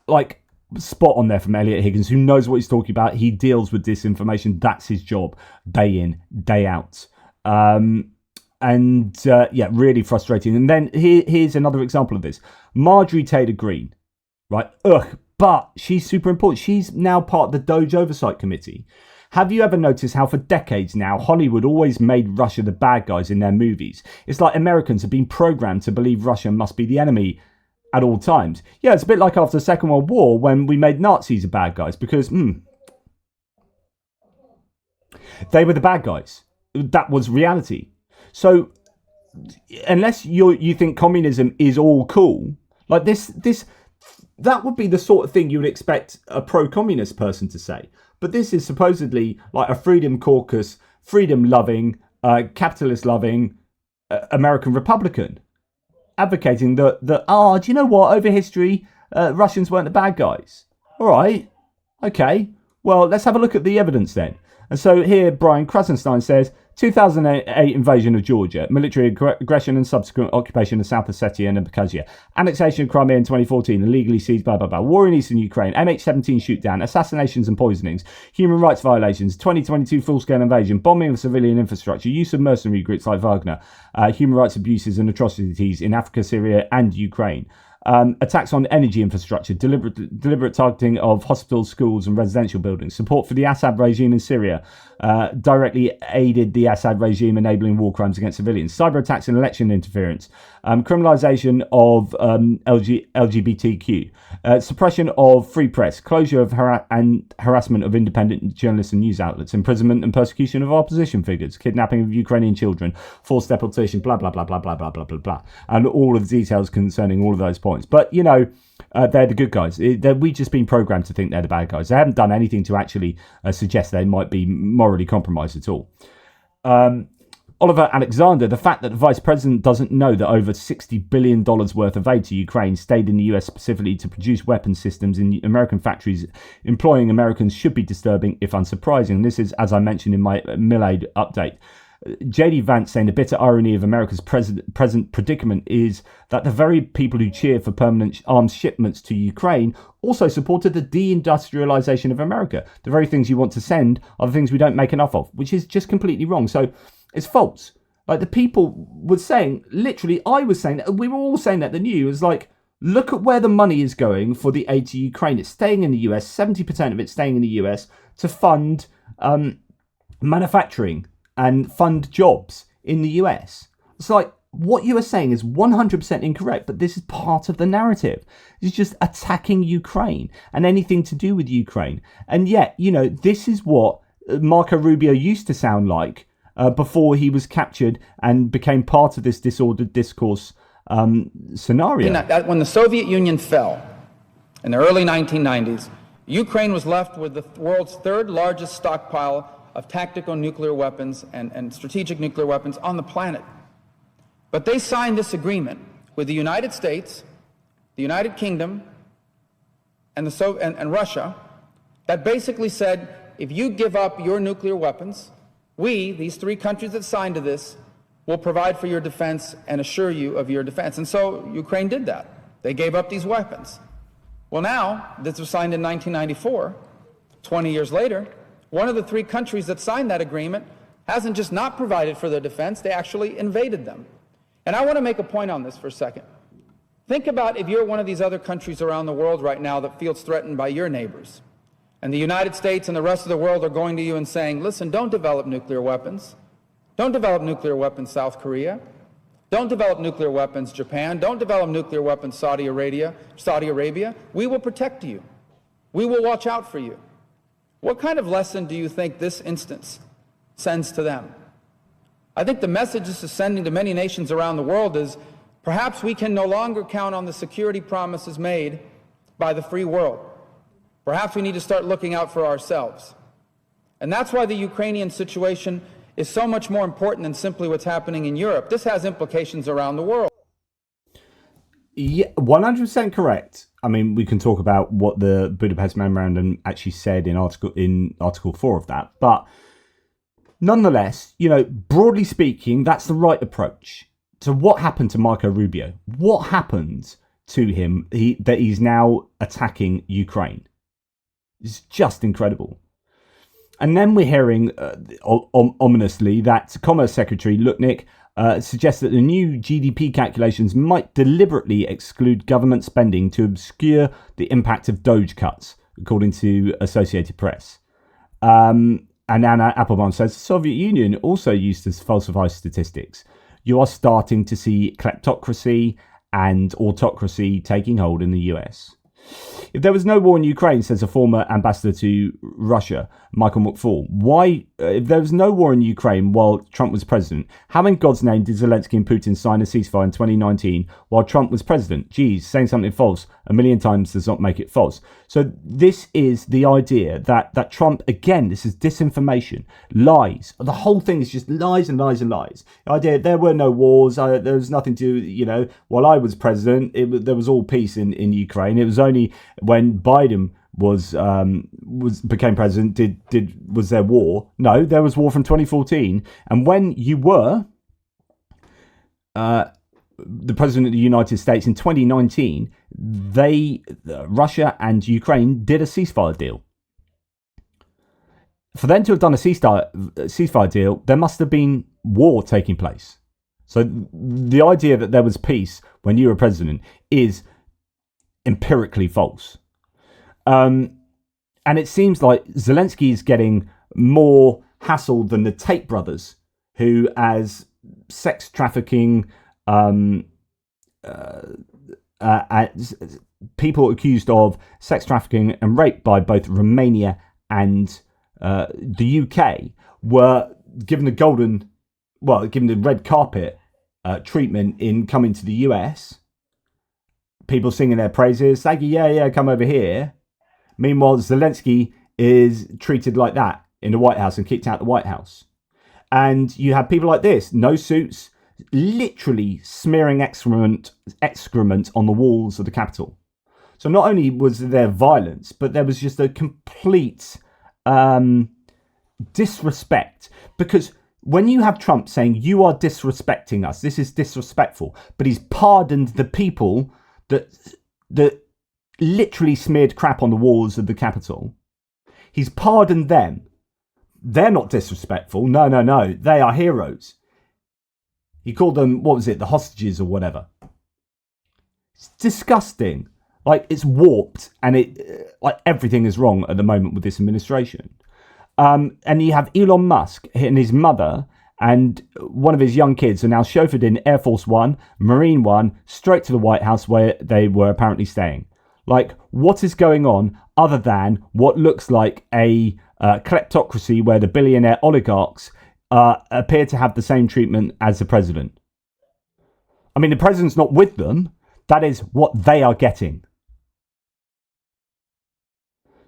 Speaker 1: Like, spot on there from Elliot Higgins, who knows what he's talking about. He deals with disinformation. That's his job, day in, day out. Really frustrating. And then here's another example of this. Marjorie Taylor Greene, right? But she's super important. She's now part of the Doge Oversight Committee. Have you ever noticed how for decades now, Hollywood always made Russia the bad guys in their movies? It's like Americans have been programmed to believe Russia must be the enemy at all times. Yeah, it's a bit like after the Second World War when we made Nazis the bad guys because they were the bad guys. That was reality. So unless you think communism is all cool, like this, that would be the sort of thing you would expect a pro-communist person to say. But this is supposedly like a freedom caucus, freedom-loving, capitalist-loving American Republican advocating that, do you know what, over history, Russians weren't the bad guys. All right, okay, well, let's have a look at the evidence then. And so here, Brian Krasenstein says, 2008 invasion of Georgia, military aggression and subsequent occupation of South Ossetia and Abkhazia, annexation of Crimea in 2014, illegally seized, blah, blah, blah, war in eastern Ukraine, MH17 shootdown, assassinations and poisonings, human rights violations, 2022 full-scale invasion, bombing of civilian infrastructure, use of mercenary groups like Wagner, human rights abuses and atrocities in Africa, Syria and Ukraine. Attacks on energy infrastructure, deliberate targeting of hospitals, schools and residential buildings, support for the Assad regime in Syria, directly aided the Assad regime enabling war crimes against civilians, cyber attacks and election interference, criminalization of LGBTQ, suppression of free press, closure of and harassment of independent journalists and news outlets, imprisonment and persecution of opposition figures, kidnapping of Ukrainian children, forced deportation, blah, blah, blah, blah, blah, blah, blah, blah, blah, and all of the details concerning all of those points. But, you know, they're the good guys. We've just been programmed to think they're the bad guys. They haven't done anything to actually suggest they might be morally compromised at all. Oliver Alexander, the fact that the vice president doesn't know that over $60 billion worth of aid to Ukraine stayed in the US specifically to produce weapon systems in American factories employing Americans should be disturbing, if unsurprising. This is, as I mentioned in my Mill-Aid update. J.D. Vance saying the bitter irony of America's present predicament is that the very people who cheer for permanent arms shipments to Ukraine also supported the deindustrialization of America. The very things you want to send are the things we don't make enough of, which is just completely wrong. So it's false. Like, the people were saying, literally, I was saying that, we were all saying that, the news, like, look at where the money is going for the aid to Ukraine. It's staying in the US, 70% of it's staying in the US to fund manufacturing and fund jobs in the US. It's like, what you are saying is 100% incorrect, but this is part of the narrative. It's just attacking Ukraine and anything to do with Ukraine. And yet, you know, this is what Marco Rubio used to sound like before he was captured and became part of this disordered discourse scenario.
Speaker 7: When the Soviet Union fell in the early 1990s, Ukraine was left with the world's third largest stockpile of tactical nuclear weapons and strategic nuclear weapons on the planet. But they signed this agreement with the United States, the United Kingdom, and Russia that basically said, if you give up your nuclear weapons, we, these three countries that signed to this, will provide for your defense and assure you of your defense. And so Ukraine did that. They gave up these weapons. Well, now, this was signed in 1994, 20 years later, one of the three countries that signed that agreement hasn't just not provided for their defense, they actually invaded them. And I want to make a point on this for a second. Think about if you're one of these other countries around the world right now that feels threatened by your neighbors. And the United States and the rest of the world are going to you and saying, listen, don't develop nuclear weapons. Don't develop nuclear weapons, South Korea. Don't develop nuclear weapons, Japan. Don't develop nuclear weapons, Saudi Arabia. We will protect you. We will watch out for you. What kind of lesson do you think this instance sends to them? I think the message this is sending to many nations around the world is perhaps we can no longer count on the security promises made by the free world. Perhaps we need to start looking out for ourselves. And that's why the Ukrainian situation is so much more important than simply what's happening in Europe. This has implications around the world.
Speaker 1: Yeah, 100% correct. I mean, we can talk about what the Budapest Memorandum actually said in Article 4 of that. But nonetheless, you know, broadly speaking, that's the right approach. So what happened to Marco Rubio? What happened to him that he's now attacking Ukraine? It's just incredible. And then we're hearing, ominously, that Commerce Secretary Lutnick suggests that the new GDP calculations might deliberately exclude government spending to obscure the impact of Doge cuts, according to Associated Press. And Anna Applebaum says the Soviet Union also used to falsify statistics. You are starting to see kleptocracy and autocracy taking hold in the US. If there was no war in Ukraine, says a former ambassador to Russia, Michael McFall, if there was no war in Ukraine while Trump was president, how in God's name did Zelenskyy and Putin sign a ceasefire in 2019 while Trump was president? Geez, saying something false a million times does not make it false. So this is the idea that Trump, again, this is disinformation, lies. The whole thing is just lies and lies and lies. The idea there were no wars, there was nothing to, you know, while I was president, there was all peace in Ukraine. It was only when Biden became president was there war. No, there was war from 2014. And when you were the president of the United States in 2019, Russia and Ukraine did a ceasefire deal. For them to have done a ceasefire deal, there must have been war taking place. So the idea that there was peace when you were president is empirically false. And it seems like Zelenskyy is getting more hassle than the Tate brothers, who, as sex trafficking people accused of sex trafficking and rape by both Romania and the UK, were given the red carpet treatment in coming to the US. People singing their praises, saying, yeah, come over here. Meanwhile, Zelenskyy is treated like that in the White House and kicked out the White House. And you have people like this, no suits, literally smearing excrement on the walls of the Capitol. So not only was there violence, but there was just a complete disrespect. Because when you have Trump saying, you are disrespecting us, this is disrespectful, but he's pardoned the people that literally smeared crap on the walls of the Capitol. He's pardoned them. They're not disrespectful. No. They are heroes. He called them, what was it, the hostages or whatever. It's disgusting. Like, it's warped, and like everything is wrong at the moment with this administration. And you have Elon Musk and his mother and one of his young kids are now chauffeured in Air Force One, Marine One, straight to the White House where they were apparently staying. Like, what is going on other than what looks like a kleptocracy where the billionaire oligarchs appear to have the same treatment as the president? I mean, the president's not with them. That is what they are getting.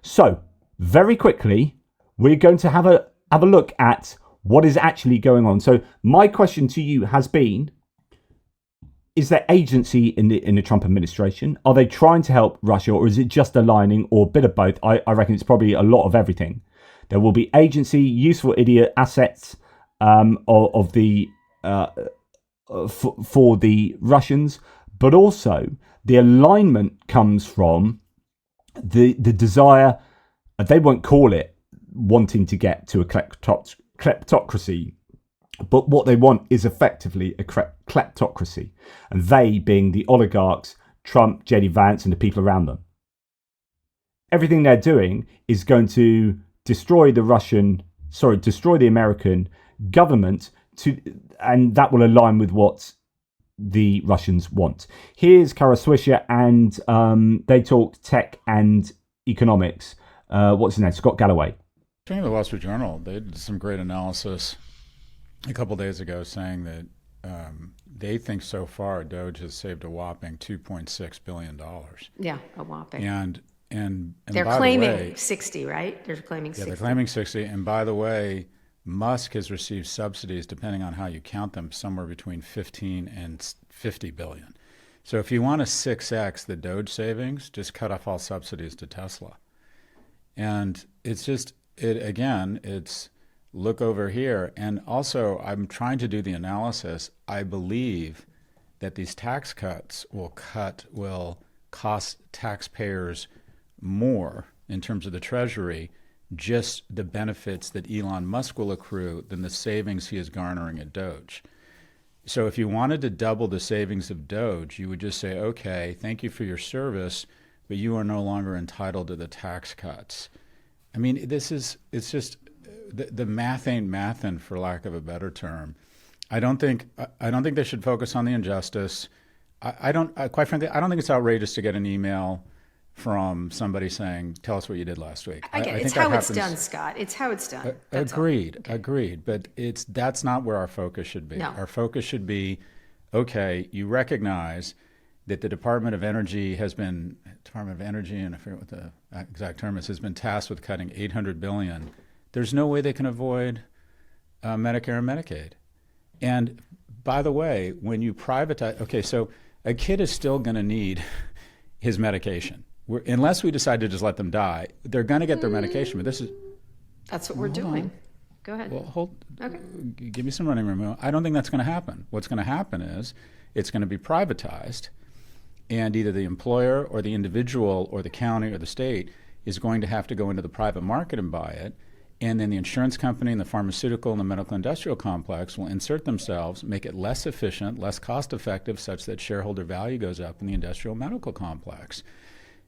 Speaker 1: So, very quickly, we're going to have a look at what is actually going on. So, my question to you has been, is there agency in the Trump administration? Are they trying to help Russia, or is it just aligning, or a bit of both? I reckon it's probably a lot of everything. There will be agency, useful idiot assets of the for the Russians, but also the alignment comes from the desire. They won't call it wanting to get to a kleptocracy, but what they want is effectively a kleptocracy, and they being the oligarchs, Trump, JD Vance, and the people around them. Everything they're doing is going to destroy the American government, and that will align with what the Russians want. Here's Kara Swisher, and they talk tech and economics. What's his name? Scott Galloway.
Speaker 8: During the Wall Street Journal, they did some great analysis a couple days ago saying that they think so far Doge has saved a whopping $2.6 billion.
Speaker 9: Yeah, a whopping.
Speaker 8: And
Speaker 9: they're
Speaker 8: by
Speaker 9: claiming
Speaker 8: the way,
Speaker 9: 60, right? They're claiming 60.
Speaker 8: Yeah, they're claiming 60. And by the way, Musk has received subsidies, depending on how you count them, somewhere between 15 and 50 billion. So if you want to 6x the Doge savings, just cut off all subsidies to Tesla. And it's just, it's look over here. And also, I'm trying to do the analysis. I believe that these tax cuts will cost taxpayers more in terms of the Treasury, just the benefits that Elon Musk will accrue than the savings he is garnering at Doge. So if you wanted to double the savings of Doge, you would just say, okay, thank you for your service, but you are no longer entitled to the tax cuts. I mean, it's just, the math ain't mathin', for lack of a better term. I don't think they should focus on the injustice. Quite frankly, I don't think it's outrageous to get an email from somebody saying, tell us what you did last week.
Speaker 9: I get it. It's how it's done, Scott. It's how it's done.
Speaker 8: Agreed. But that's not where our focus should be. No. Our focus should be, okay, you recognize that the Department of Energy, and I forget what the exact term is, has been tasked with cutting $800 billion. There's no way they can avoid Medicare and Medicaid. And by the way, when you privatize, okay, so a kid is still going to need his medication. Unless we decide to just let them die, they're going to get their medication. But
Speaker 9: that's what we're doing. Go ahead.
Speaker 8: Well, give me some running room. I don't think that's going to happen. What's going to happen is it's going to be privatized, and either the employer or the individual or the county or the state is going to have to go into the private market and buy it. And then the insurance company and the pharmaceutical and the medical industrial complex will insert themselves, make it less efficient, less cost effective, such that shareholder value goes up in the industrial medical complex.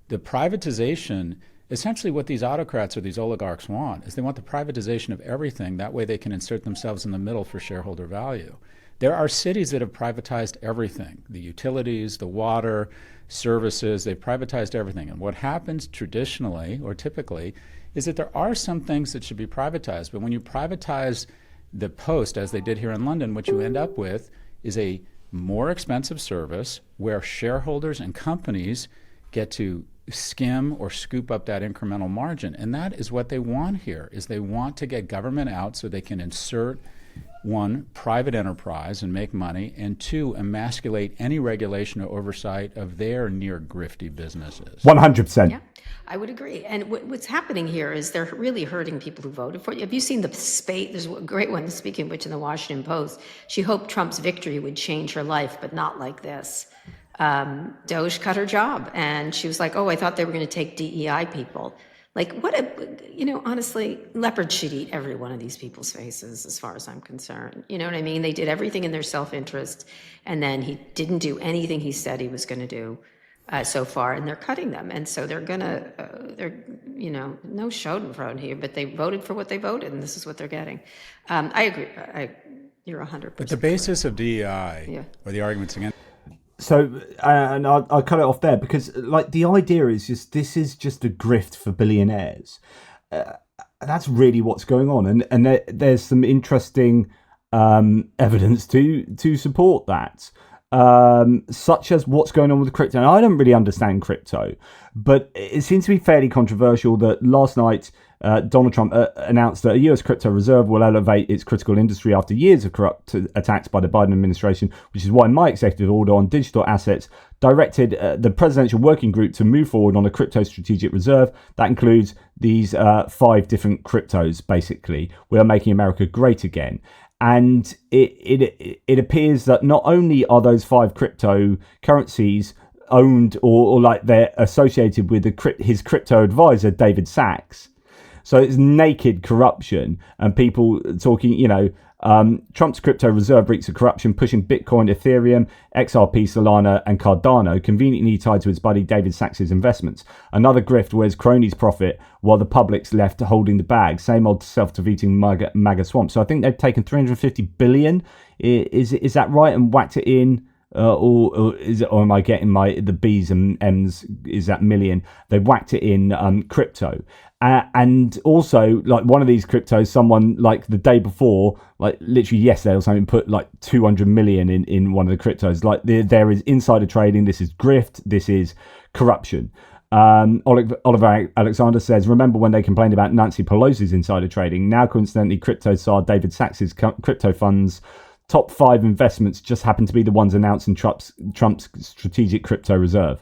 Speaker 8: The privatization, essentially what these autocrats or these oligarchs want is they want the privatization of everything. That way they can insert themselves in the middle for shareholder value. There are cities that have privatized everything, the utilities, the water, services, they've privatized everything. And what happens traditionally or typically is that there are some things that should be privatized. But when you privatize the post, as they did here in London, what you end up with is a more expensive service where shareholders and companies get to skim or scoop up that incremental margin. And that is what they want here, is they want to get government out so they can insert, one, private enterprise and make money, and two, emasculate any regulation or oversight of their near grifty businesses.
Speaker 1: 100%.
Speaker 9: Yeah, I would agree. And what's happening here is they're really hurting people who voted for you. Have you seen the spate? There's a great one, speaking of which, in the Washington Post. She hoped Trump's victory would change her life, but not like this. Doge cut her job, and she was like, oh, I thought they were going to take DEI people. Like, what honestly, leopards should eat every one of these people's faces, as far as I'm concerned. You know what I mean? They did everything in their self-interest, and then he didn't do anything he said he was going to do so far, and they're cutting them. And so they're no schadenfreude here, but they voted for what they voted, and this is what they're getting. I agree. You're 100%.
Speaker 8: But the basis of DEI, or the arguments against.
Speaker 1: So, and I'll cut it off there because, like, the idea is this is just a grift for billionaires. That's really what's going on, and there's some interesting evidence to support that, such as what's going on with crypto. And I don't really understand crypto, but it seems to be fairly controversial that last night Donald Trump announced that a US crypto reserve will elevate its critical industry after years of corrupt attacks by the Biden administration, which is why my executive order on digital assets directed the presidential working group to move forward on a crypto strategic reserve. That includes these 5 different cryptos, basically. We are making America great again. And it appears that not only are those 5 cryptocurrencies owned or like they're associated with his crypto advisor, David Sachs. So it's naked corruption, and people talking, Trump's crypto reserve reeks of corruption, pushing Bitcoin, Ethereum, XRP, Solana, and Cardano, conveniently tied to its buddy David Sachs' investments. Another grift where his cronies profit while the public's left holding the bag. Same old self-defeating MAGA swamp. So I think they've taken 350 billion. Is that right? And whacked it in. Or am I getting the B's and M's? Is that million? They whacked it in crypto, and also like one of these cryptos, someone like the day before, like literally yesterday or something, put like 200 million in one of the cryptos. Like there is insider trading. This is grift. This is corruption. Oliver Alexander says, remember when they complained about Nancy Pelosi's insider trading? Now, coincidentally, crypto czar David Sachs's crypto funds. Top 5 investments just happen to be the ones announced in Trump's strategic crypto reserve.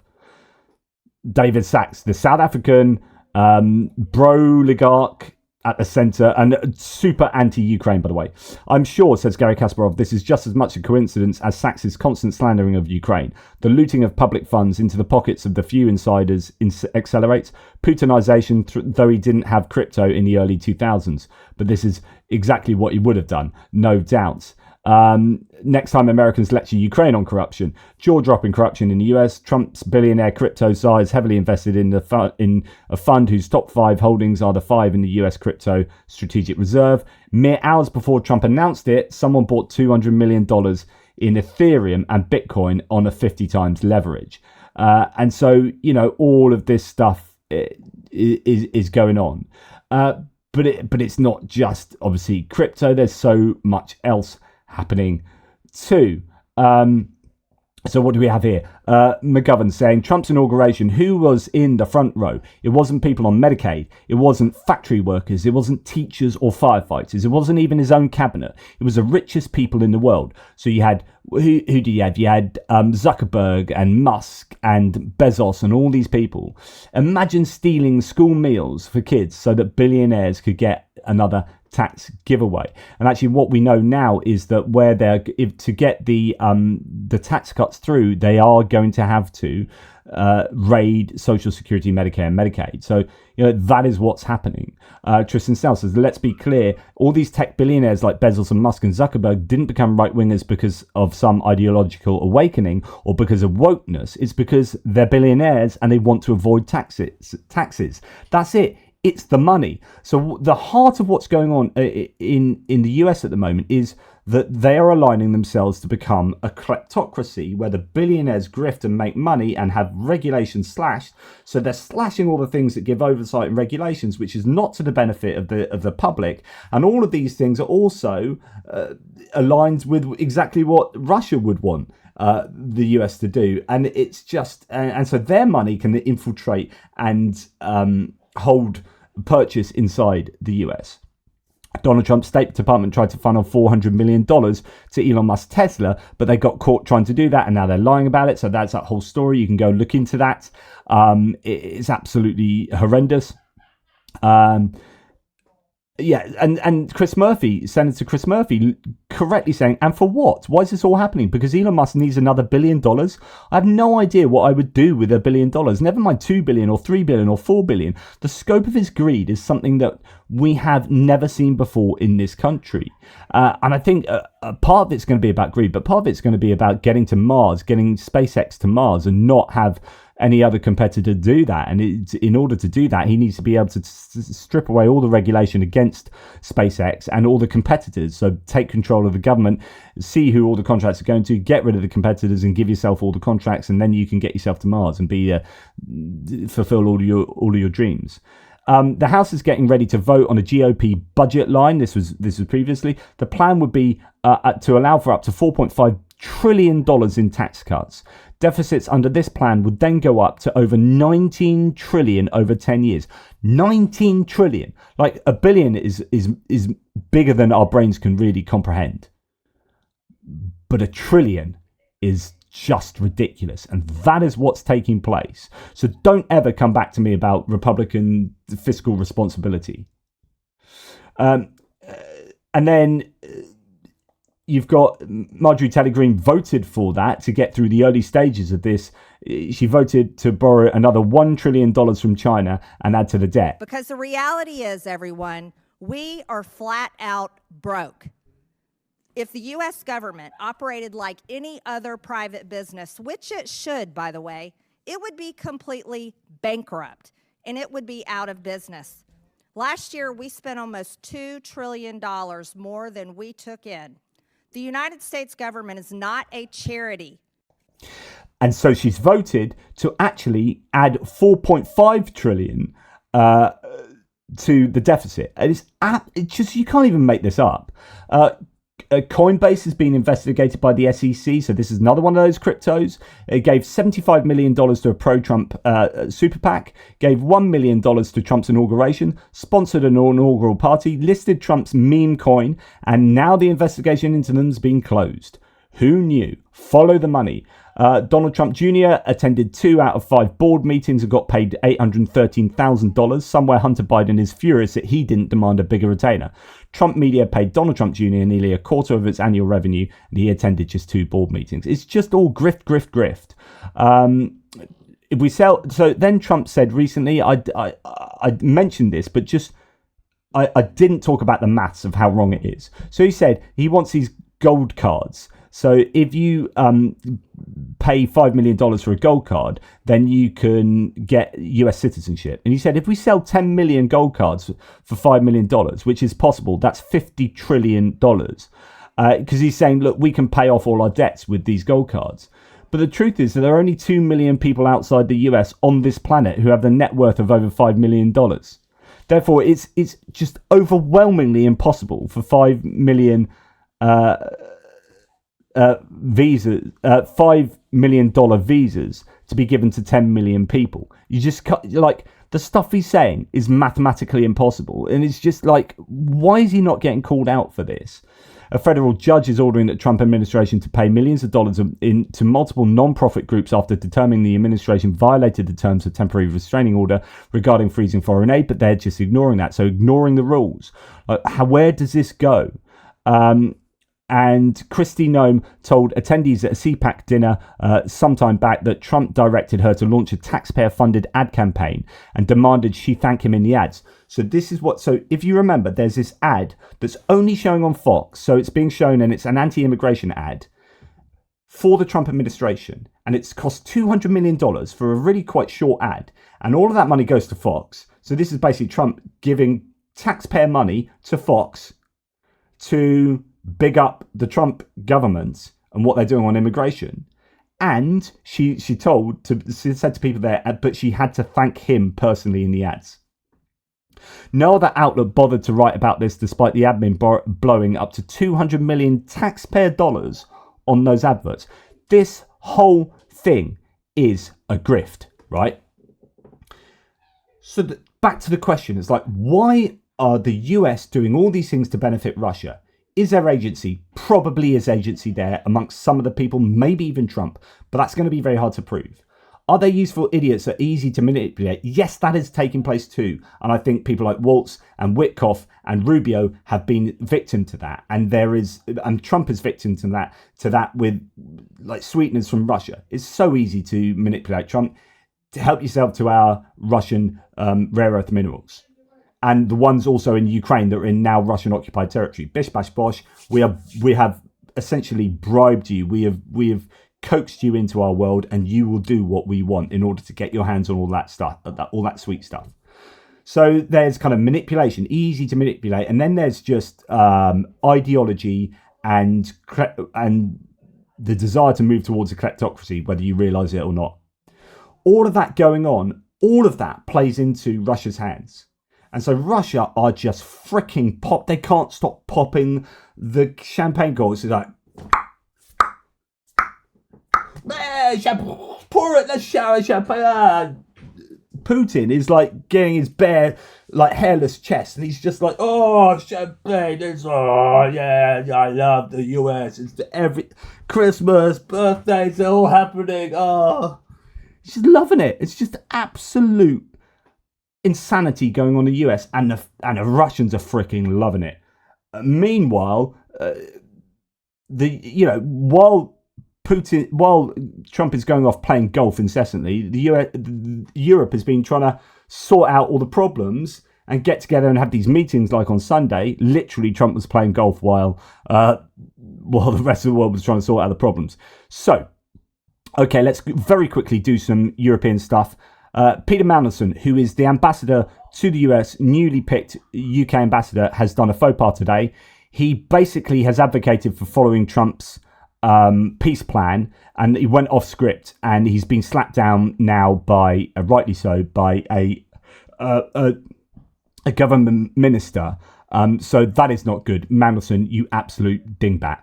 Speaker 1: David Sachs, the South African bro-oligarch at the center, and super anti-Ukraine, by the way. I'm sure, says Gary Kasparov, this is just as much a coincidence as Sachs's constant slandering of Ukraine. The looting of public funds into the pockets of the few insiders accelerates. Putinization, though he didn't have crypto in the early 2000s. But this is exactly what he would have done, no doubt. Next time Americans lecture Ukraine on corruption, jaw-dropping corruption in the US. Trump's billionaire crypto czar is heavily invested in a fund whose top 5 holdings are the 5 in the US crypto strategic reserve. Mere hours before Trump announced it, someone bought $200 million in Ethereum and Bitcoin on a 50 times leverage. And so, all of this stuff is going on. But it's not just obviously crypto. There's so much else happening too. So what do we have here? McGovern saying Trump's inauguration, who was in the front row? It wasn't people on Medicaid. It wasn't factory workers. It wasn't teachers or firefighters. It wasn't even his own cabinet. It was the richest people in the world. So you had, who do you have? You had Zuckerberg and Musk and Bezos and all these people. Imagine stealing school meals for kids so that billionaires could get another tax giveaway. And actually what we know now is that where to get the tax cuts through, they are going to have to raid Social Security, Medicare and Medicaid. So that is what's happening. Tristan Snell says, let's be clear, all these tech billionaires like Bezos and Musk and Zuckerberg didn't become right-wingers because of some ideological awakening or because of wokeness. It's because they're billionaires and they want to avoid taxes. That's it. It's the money. So the heart of what's going on in the US at the moment is that they are aligning themselves to become a kleptocracy where the billionaires grift and make money and have regulations slashed. So they're slashing all the things that give oversight and regulations, which is not to the benefit of the public. And all of these things are also aligned with exactly what Russia would want the US to do. And it's just, and so their money can infiltrate and hold purchase inside the US. Donald Trump's State Department tried to funnel $400 million to Elon Musk's Tesla, but they got caught trying to do that, and now they're lying about it. So that's that whole story. You can go look into that. It's absolutely horrendous. Yeah, and Senator Chris Murphy, correctly saying, and for what? Why is this all happening? Because Elon Musk needs another $1 billion. I have no idea what I would do with $1 billion. Never mind 2 billion or 3 billion or 4 billion. The scope of his greed is something that we have never seen before in this country. And I think a part of it's going to be about greed, but part of it's going to be about getting to Mars, getting SpaceX to Mars, and not have any other competitor do that. And in order to do that, he needs to be able to strip away all the regulation against SpaceX and all the competitors. So take control of the government, see who all the contracts are going to, get rid of the competitors and give yourself all the contracts, and then you can get yourself to Mars and fulfill all of your dreams. The House is getting ready to vote on a GOP budget line. This was previously. The plan would be to allow for up to $4.5 trillion in tax cuts. Deficits under this plan would then go up to over 19 trillion over 10 years. 19 trillion. Like $1 billion is bigger than our brains can really comprehend. But $1 trillion is just ridiculous. And that is what's taking place. So don't ever come back to me about Republican fiscal responsibility. And then you've got Marjorie Taylor Greene voted for that to get through the early stages of this. She voted to borrow another $1 trillion from China and add to the debt.
Speaker 10: Because the reality is, everyone, we are flat out broke. If the U.S. government operated like any other private business, which it should, by the way, it would be completely bankrupt and it would be out of business. Last year, we spent almost $2 trillion more than we took in. The United States government is not a charity.
Speaker 1: And so she's voted to actually add 4.5 trillion to the deficit. It's just, you can't even make this up. Coinbase has been investigated by the SEC, so this is another one of those cryptos. It gave $75 million to a pro-Trump super PAC, gave $1 million to Trump's inauguration, sponsored an inaugural party, listed Trump's meme coin, and now the investigation into them has been closed. Who knew? Follow the money. Donald Trump Jr. attended 2 out of 5 board meetings and got paid $813,000. Somewhere Hunter Biden is furious that he didn't demand a bigger retainer. Trump media paid Donald Trump Jr. nearly a quarter of its annual revenue, and he attended just 2 board meetings. It's just all grift, grift, grift. If we sell, so then Trump said recently, I mentioned this, but just I didn't talk about the maths of how wrong it is. So he said he wants these gold cards. So if you pay $5 million for a gold card, then you can get US citizenship. And he said, if we sell 10 million gold cards for $5 million, which is possible, that's $50 trillion. Because he's saying, look, we can pay off all our debts with these gold cards. But the truth is that there are only 2 million people outside the US on this planet who have the net worth of over $5 million. Therefore, it's just overwhelmingly impossible for 5 million $5 million visas to be given to 10 million people. You just like, the stuff he's saying is mathematically impossible, and it's just like, why is he not getting called out for this? A federal judge is ordering the Trump administration to pay millions of dollars to multiple non-profit groups after determining the administration violated the terms of temporary restraining order regarding freezing foreign aid, but they're just ignoring that. So ignoring the rules. Where does this go? And Kristi Noem told attendees at a CPAC dinner sometime back that Trump directed her to launch a taxpayer-funded ad campaign and demanded she thank him in the ads. So this is what, so if you remember, there's this ad that's only showing on Fox. So it's being shown, and it's an anti-immigration ad for the Trump administration. And it's cost $200 million for a really quite short ad. And all of that money goes to Fox. So this is basically Trump giving taxpayer money to Fox to big up the Trump government and what they're doing on immigration. And she said to people there, but she had to thank him personally in the ads. No other outlet bothered to write about this, despite the admin blowing up to $200 million taxpayer dollars on those adverts. This whole thing is a grift, right? So back to the question, it's like, why are the US doing all these things to benefit Russia? Is there agency? Probably is agency there amongst some of the people, maybe even Trump, but that's going to be very hard to prove. Are they useful idiots that are easy to manipulate? Yes, that is taking place too. And I think people like Waltz and Witkoff and Rubio have been victim to that. And Trump is victim to that with like sweeteners from Russia. It's so easy to manipulate Trump. To help yourself to our Russian rare earth minerals. And the ones also in Ukraine that are in now Russian occupied territory. Bish bash bosh. We have essentially bribed you. We have coaxed you into our world, and you will do what we want in order to get your hands on all that stuff, all that sweet stuff. So there's kind of manipulation, easy to manipulate, and then there's just ideology and the desire to move towards a kleptocracy, whether you realise it or not. All of that going on, all of that plays into Russia's hands. And so Russia are just freaking pop. They can't stop popping the champagne corks. It's like, pour it, let's shower champagne. Putin is like getting his bare, like hairless chest, and he's just like, oh, champagne, yeah, I love the US. It's every Christmas, birthdays, they're all happening. Oh, he's just loving it. It's just absolute insanity going on in the US, and the Russians are freaking loving it. Meanwhile, while Trump is going off playing golf incessantly, Europe has been trying to sort out all the problems and get together and have these meetings like on Sunday. Literally, Trump was playing golf while the rest of the world was trying to sort out the problems. So, okay, let's very quickly do some European stuff. Peter Mandelson, who is the ambassador to the US, newly picked UK ambassador, has done a faux pas today. He basically has advocated for following Trump's peace plan, and he went off script, and he's been slapped down now by, rightly so, by a government minister. So that is not good. Mandelson, you absolute dingbat.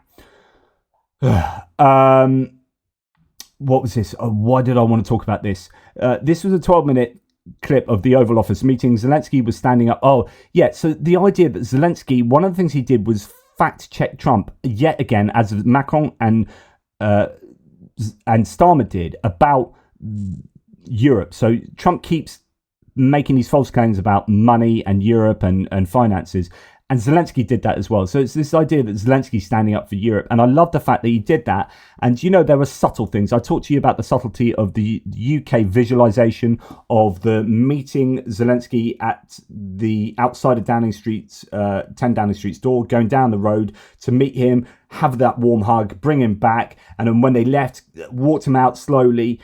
Speaker 1: What was this? Why did I want to talk about this? This was a 12-minute clip of the Oval Office meeting. Zelenskyy was standing up. Oh, yeah. So the idea that Zelenskyy, one of the things he did was fact-check Trump yet again, as Macron and Starmer did, about Europe. So Trump keeps making these false claims about money and Europe and finances. And Zelenskyy did that as well. So it's this idea that Zelensky's standing up for Europe. And I love the fact that he did that. And, there were subtle things. I talked to you about the subtlety of the UK visualization of the meeting Zelenskyy at the outside of Downing Street's, 10 Downing Street's door, going down the road to meet him, have that warm hug, bring him back. And then when they left, walked him out slowly,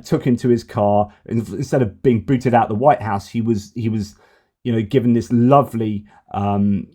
Speaker 1: took him to his car. And instead of being booted out the White House, he was given this lovely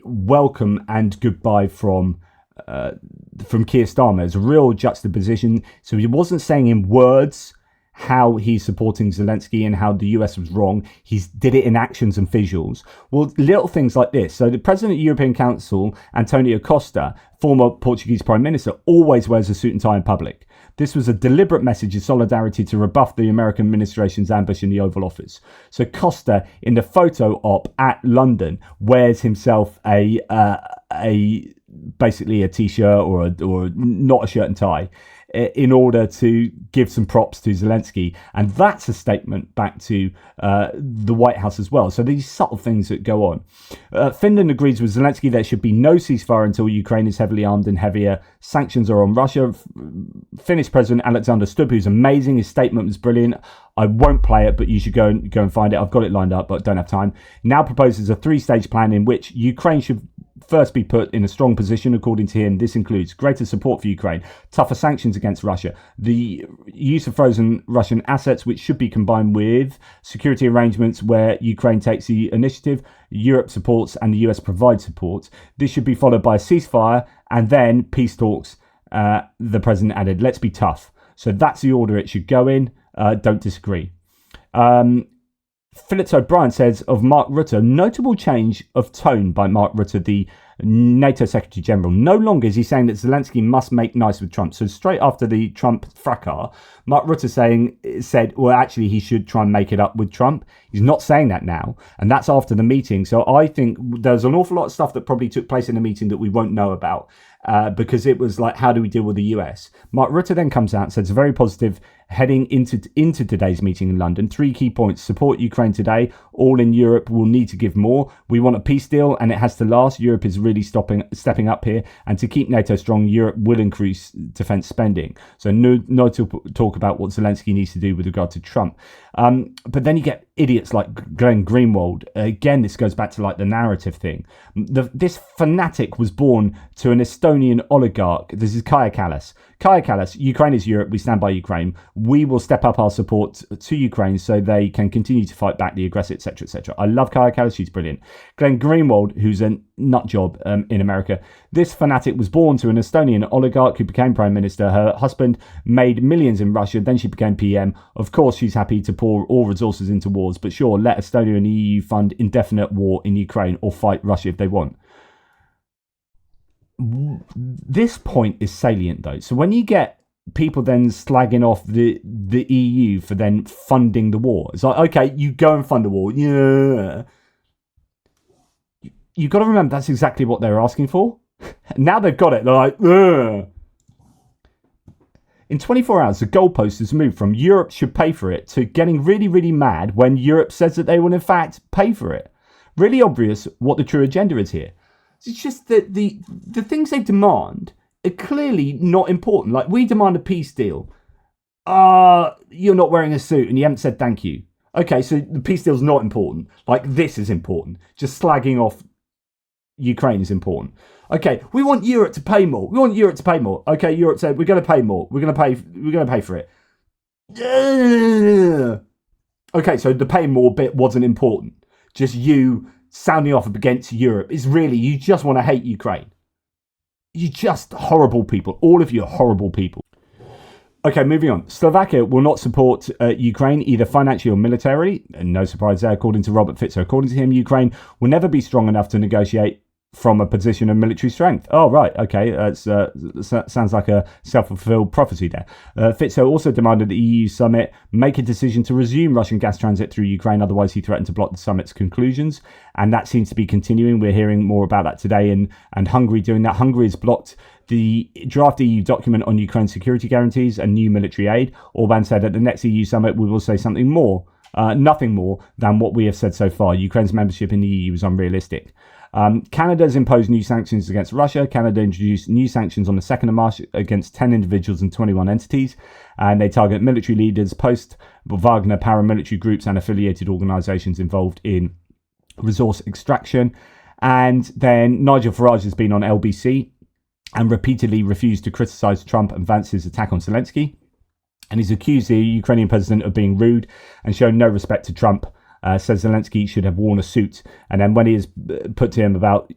Speaker 1: welcome and goodbye from Keir Starmer. It's a real juxtaposition. So he wasn't saying in words how he's supporting Zelenskyy and how the US was wrong. He did it in actions and visuals. Well, little things like this. So the President of the European Council, Antonio Costa, former Portuguese Prime Minister, always wears a suit and tie in public. This was a deliberate message of solidarity to rebuff the American administration's ambush in the Oval Office. So Costa, in the photo op at London, wears himself basically a t-shirt or not a shirt and tie, in order to give some props to Zelenskyy. And that's a statement back to the White House as well. So these subtle things that go on. Finland agrees with Zelenskyy there should be no ceasefire until Ukraine is heavily armed and heavier sanctions are on Russia. Finnish President Alexander Stubb, who's amazing. His statement was brilliant. I won't play it, but you should go and find it. I've got it lined up, but don't have time. Now proposes a 3-stage plan in which Ukraine should first be put in a strong position. According to him, this includes greater support for Ukraine, tougher sanctions against Russia, the use of frozen Russian assets, which should be combined with security arrangements where Ukraine takes the initiative, Europe supports, and the US provides support. This should be followed by a ceasefire and then peace talks. The president added, let's be tough. So that's the order it should go in. Don't disagree. Phillips O'Brien says of Mark Rutte, notable change of tone by Mark Rutte, the NATO Secretary General. No longer is he saying that Zelenskyy must make nice with Trump. So straight after the Trump fracas, Mark Rutte said, well, actually, he should try and make it up with Trump. He's not saying that now. And that's after the meeting. So I think there's an awful lot of stuff that probably took place in the meeting that we won't know about. Because it was like, how do we deal with the US? Mark Rutte then comes out and says a very positive heading into today's meeting in London. 3 key points: support Ukraine today. All in Europe will need to give more. We want a peace deal, and it has to last. Europe is really stepping up here, and to keep NATO strong, Europe will increase defence spending. So no to talk about what Zelenskyy needs to do with regard to Trump. But then you get idiots like Glenn Greenwald. Again, this goes back to like the narrative thing. This fanatic was born to an Estonian oligarch. This is Kaja Kallas. Kaja Kallas, Ukraine is Europe. We stand by Ukraine. We will step up our support to Ukraine so they can continue to fight back the aggressor, etc., etc. I love Kaja Kallas. She's brilliant. Glenn Greenwald, who's a nut job in America. This fanatic was born to an Estonian oligarch who became prime minister. Her husband made millions in Russia. Then she became PM. Of course, she's happy to pour all resources into wars. But sure, let Estonia and the EU fund indefinite war in Ukraine or fight Russia if they want. This point is salient, though. So when you get people then slagging off the EU for then funding the war, it's like, okay, you go and fund the war. Yeah. You've got to remember that's exactly what they're asking for. Now they've got it. They're like, ugh. In 24 hours, the goalpost has moved from Europe should pay for it to getting really, really mad when Europe says that they will in fact pay for it. Really obvious what the true agenda is here. It's just that the things they demand are clearly not important. Like, we demand a peace deal. You're not wearing a suit and you haven't said thank you. Okay, so the peace deal's not important. Like, this is important. Just slagging off Ukraine is important. Okay, we want Europe to pay more. We want Europe to pay more. Okay, Europe said we're going to pay more. We're going to pay for it. Okay, so the pay more bit wasn't important. Just you sounding off against Europe is really, you just want to hate Ukraine. You're just horrible people. All of you are horrible people. Okay, moving on. Slovakia will not support Ukraine either financially or militarily. And no surprise there, according to Robert Fico. According to him, Ukraine will never be strong enough to negotiate from a position of military strength. Oh, right. Okay. Sounds like a self-fulfilled prophecy there. Fico also demanded the EU summit make a decision to resume Russian gas transit through Ukraine. Otherwise, he threatened to block the summit's conclusions. And that seems to be continuing. We're hearing more about that today. And Hungary doing that. Hungary has blocked the draft EU document on Ukraine security guarantees and new military aid. Orban said at the next EU summit, we will say something more, nothing more than what we have said so far. Ukraine's membership in the EU is unrealistic. Canada has imposed new sanctions against Russia. Canada introduced new sanctions on the 2nd of March against 10 individuals and 21 entities. And they target military leaders, post-Wagner paramilitary groups and affiliated organisations involved in resource extraction. And then Nigel Farage has been on LBC and repeatedly refused to criticise Trump and Vance's attack on Zelenskyy. And he's accused the Ukrainian president of being rude and shown no respect to Trump. Says Zelenskyy should have worn a suit. And then when he is put to him about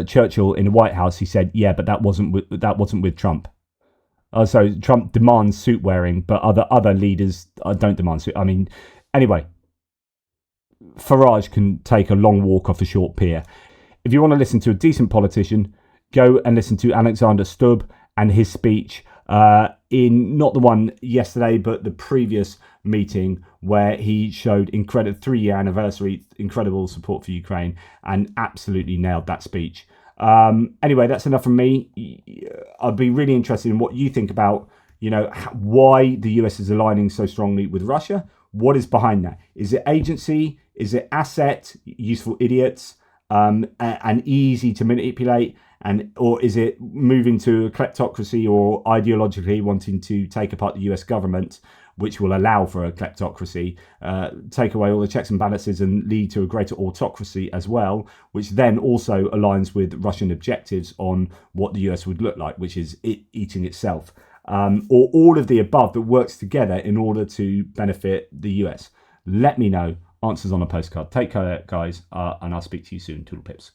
Speaker 1: Churchill in the White House, he said, yeah, but that wasn't with Trump. So Trump demands suit wearing, but other leaders don't demand suit. I mean, anyway, Farage can take a long walk off a short pier. If you want to listen to a decent politician, go and listen to Alexander Stubb and his speech in not the one yesterday, but the previous meeting where he showed 3-year anniversary, incredible support for Ukraine, and absolutely nailed that speech. Anyway, that's enough from me. I'd be really interested in what you think about, why the US is aligning so strongly with Russia. What is behind that? Is it agency? Is it asset? Useful idiots? And easy to manipulate? Or is it moving to a kleptocracy or ideologically wanting to take apart the US government, which will allow for a kleptocracy, take away all the checks and balances and lead to a greater autocracy as well, which then also aligns with Russian objectives on what the US would look like, which is it eating itself, or all of the above that works together in order to benefit the US? Let me know. Answers on a postcard. Take care, guys, and I'll speak to you soon. Toodle pips.